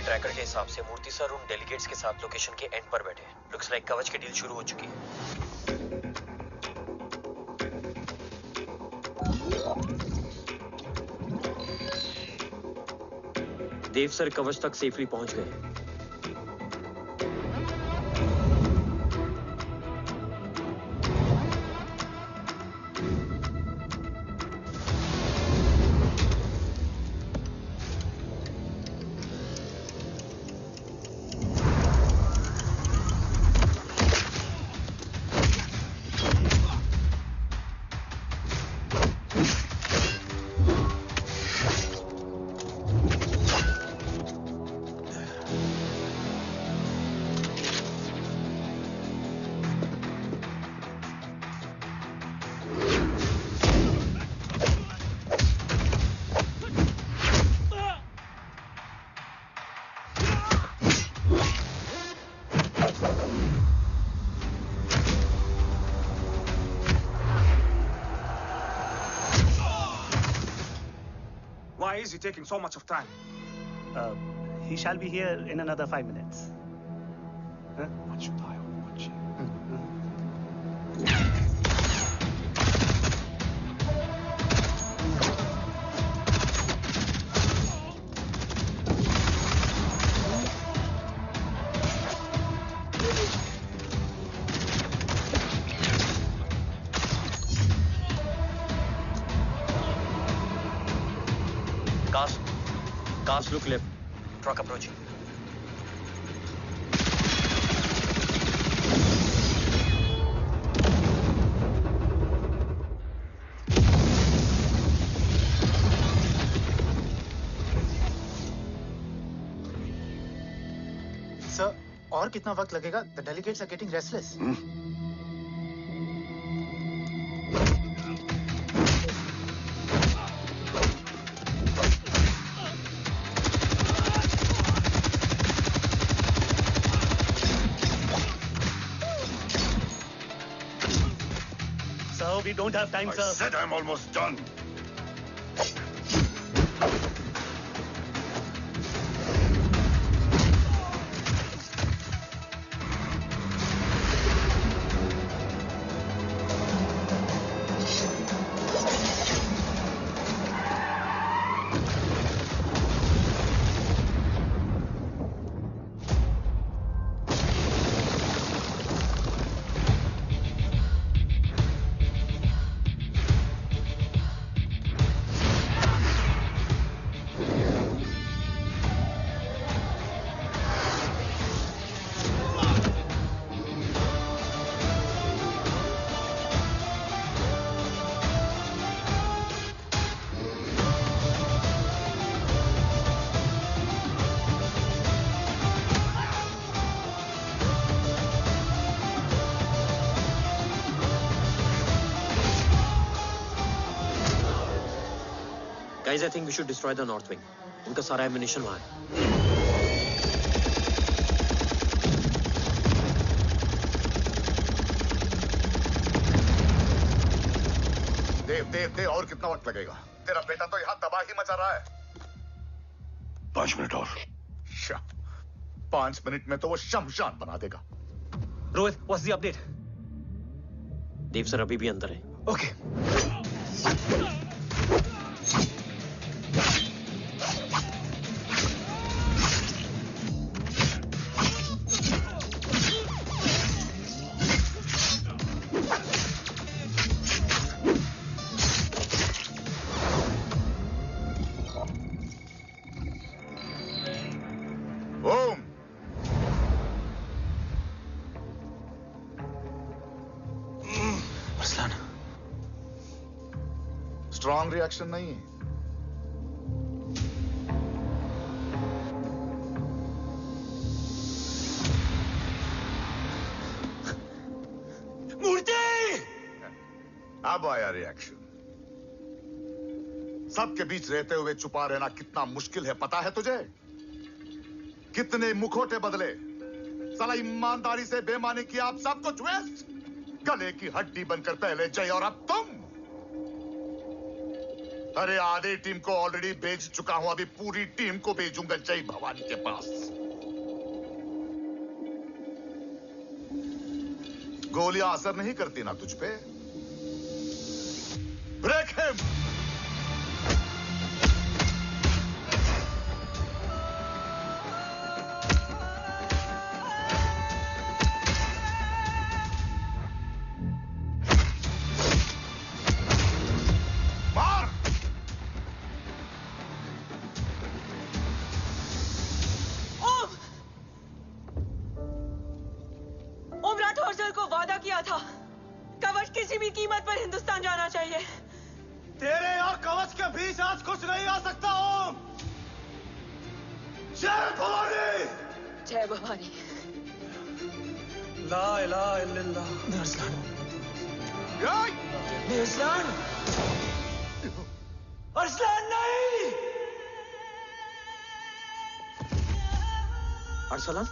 Tracker के हिसाब से मूर्ति सर उन डेलीगेट्स के साथ लोकेशन के एंड पर बैठे हैं। लुक्स लाइक कवच की डील शुरू हो चुकी है। देव सर कवच तक सेफली पहुंच गए। Why is he taking so much of time? He shall be here in another 5 minutes. Huh? What should I watch? Cars look left. Truck approaching. Sir, और कितना वक्त लगेगा? The delegates are getting restless. We don't have time, sir. I said I'm almost done. Guys, I think we should destroy the north wing. उनका सारा एमिनिशन वहाँ है। देव और कितना वक्त लगेगा? तेरा बेटा तो यहाँ तबाही मचा रहा है। 5 मिनट और। 5 मिनट में तो वो शमशान बना देगा। Rohit, what's the update? Dev sir अभी भी अंदर है। Okay. स्ट्रॉन्ग रिएक्शन नहीं है। मूर्ति! अब आया रिएक्शन। सबके बीच रहते हुए छुपा रहना कितना मुश्किल है पता है तुझे? कितने मुखौटे बदले, साला ईमानदारी से बेमानी किया, आप सब कुछ वेस्ट। गले की हड्डी बनकर पहले जय और अब तुम। अरे आधे टीम को ऑलरेडी भेज चुका हूं, अभी पूरी टीम को भेजूंगा जय भवानी के पास। गोलियां असर नहीं करती ना तुझ पे? Break him! कवच किसी भी कीमत पर हिंदुस्तान जाना चाहिए। तेरे और कवच के बीच आज कुछ नहीं आ सकता। ओम, जय भवानी! जय भवानी। ला इलाहा इल्लल्लाह। अरसलान! अरसलान नहीं! Arsalan?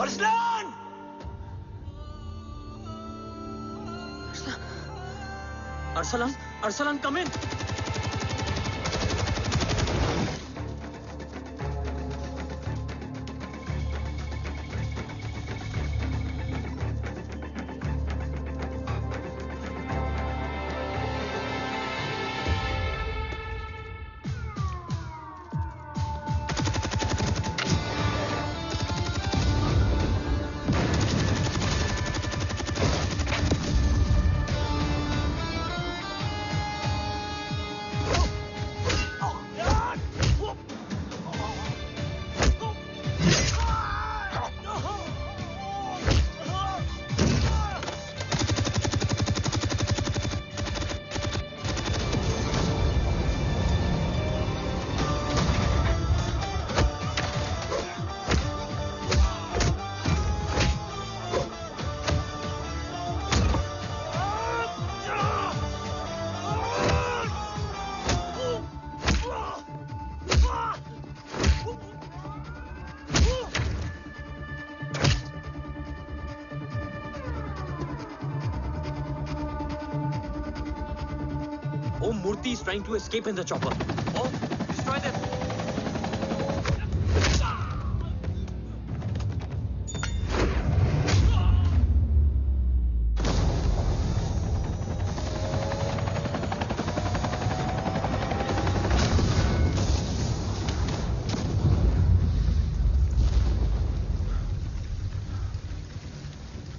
Arsalan! Arsalan, Arsalan, come in! Murthy is trying to escape in the chopper. Oh, destroy them!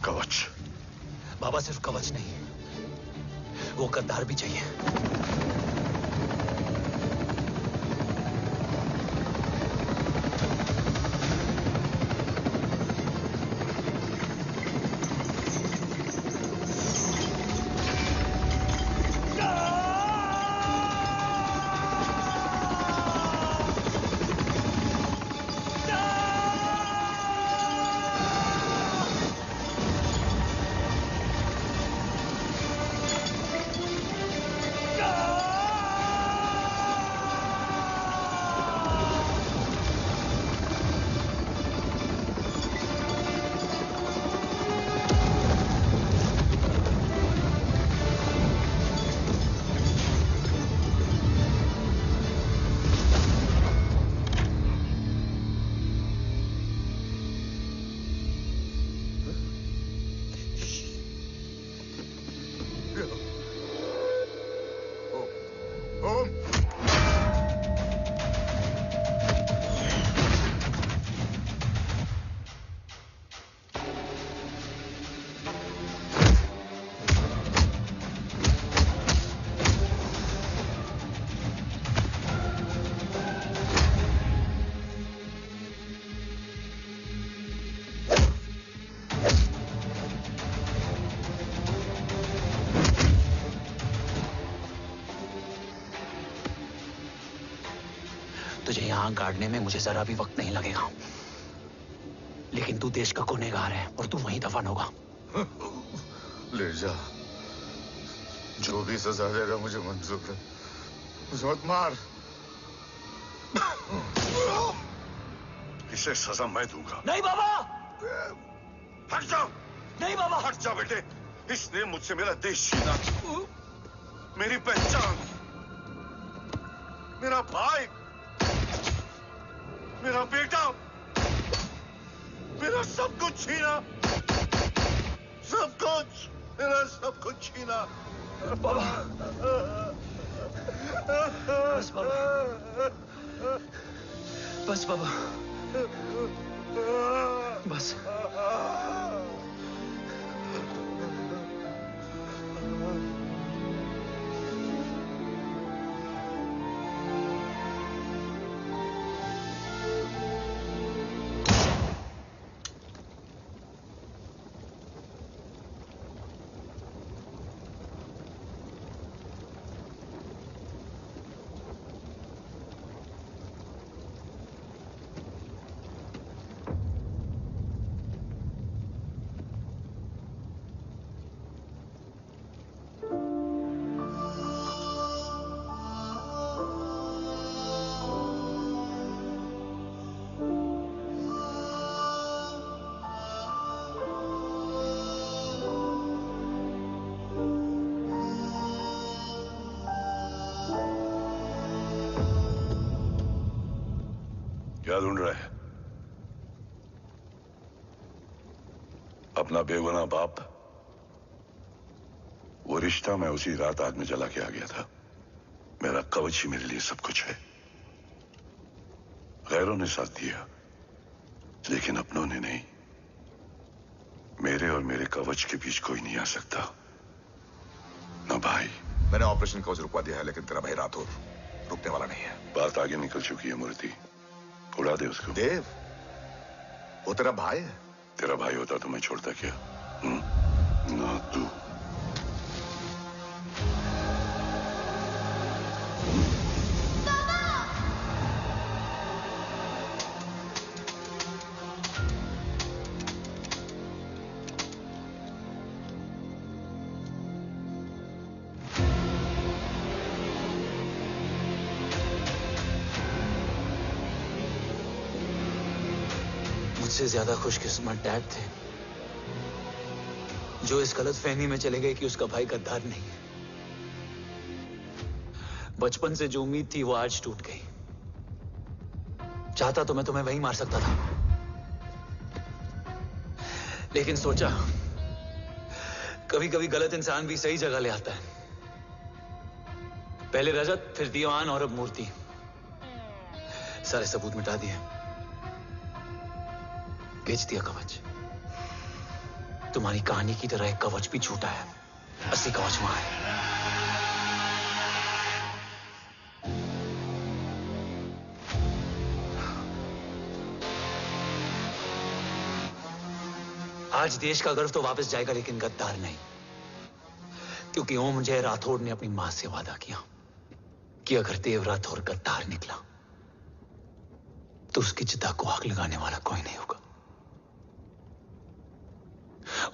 कवच। बाबा सिर्फ कवच नहीं, वो गद्दार भी चाहिए। टांग काटने में मुझे जरा भी वक्त नहीं लगेगा, लेकिन तू देश का गुनहगार है और तू वहीं दफन होगा। ले जा, जो भी सजा देगा मुझे मंजूर है, मुझे मत मार। इसे सजा मैं दूंगा। नहीं बाबा, हट जाओ। नहीं बाबा, हट जा बेटे। इसने मुझसे मेरा देश छीना, मेरी पहचान, मेरा भाई, मेरा बेटा, मेरा सब कुछ छीना, सब कुछ, मेरा सब कुछ छीना। बाबा, बस बाबा, बस बाबा, बस। क्या ढूंढ रहा है? अपना बेगुनाह बाप? वो रिश्ता मैं उसी रात आग में जला के आ गया था। मेरा कवच ही मेरे लिए सब कुछ है। गैरों ने साथ दिया, लेकिन अपनों ने नहीं। मेरे और मेरे कवच के बीच कोई नहीं आ सकता। ना भाई। मैंने ऑपरेशन कवच रुकवा दिया है, लेकिन तेरा भाई राठौर रुकने वाला नहीं है। बात आगे निकल चुकी है मूर्ति, उड़ा दे उसको। देव, वो तेरा भाई है। तेरा भाई होता तो मैं छोड़ता क्या? ना तू। मुझसे ज्यादा खुशकिस्मत डैड थे, जो इस गलतफहमी में चले गए कि उसका भाई गद्दार नहीं है। बचपन से जो उम्मीद थी वो आज टूट गई। चाहता तो मैं तुम्हें वहीं मार सकता था, लेकिन सोचा कभी कभी गलत इंसान भी सही जगह ले आता है। पहले रजत, फिर दीवान और अब मूर्ति। सारे सबूत मिटा दिए, बेच दिया कवच। तुम्हारी कहानी की तरह एक कवच भी छूटा है। असली कवच वहां है। आज देश का गर्व तो वापस जाएगा, लेकिन गद्दार नहीं, क्योंकि ओम जय राठौड़ ने अपनी मां से वादा किया कि अगर देव राठौड़ गद्दार निकला तो उसकी चिता को आग लगाने वाला कोई नहीं होगा।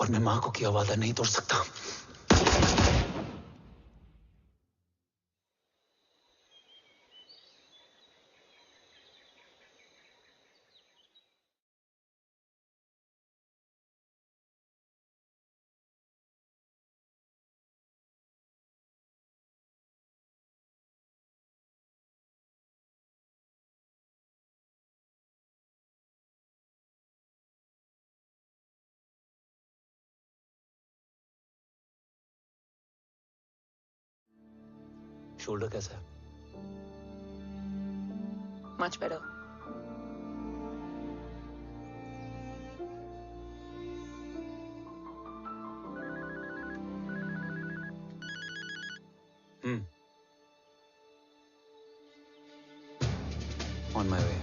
और मैं मां को किया वादा नहीं तोड़ सकता। शोल्डर कैसा है? Much better. On my way.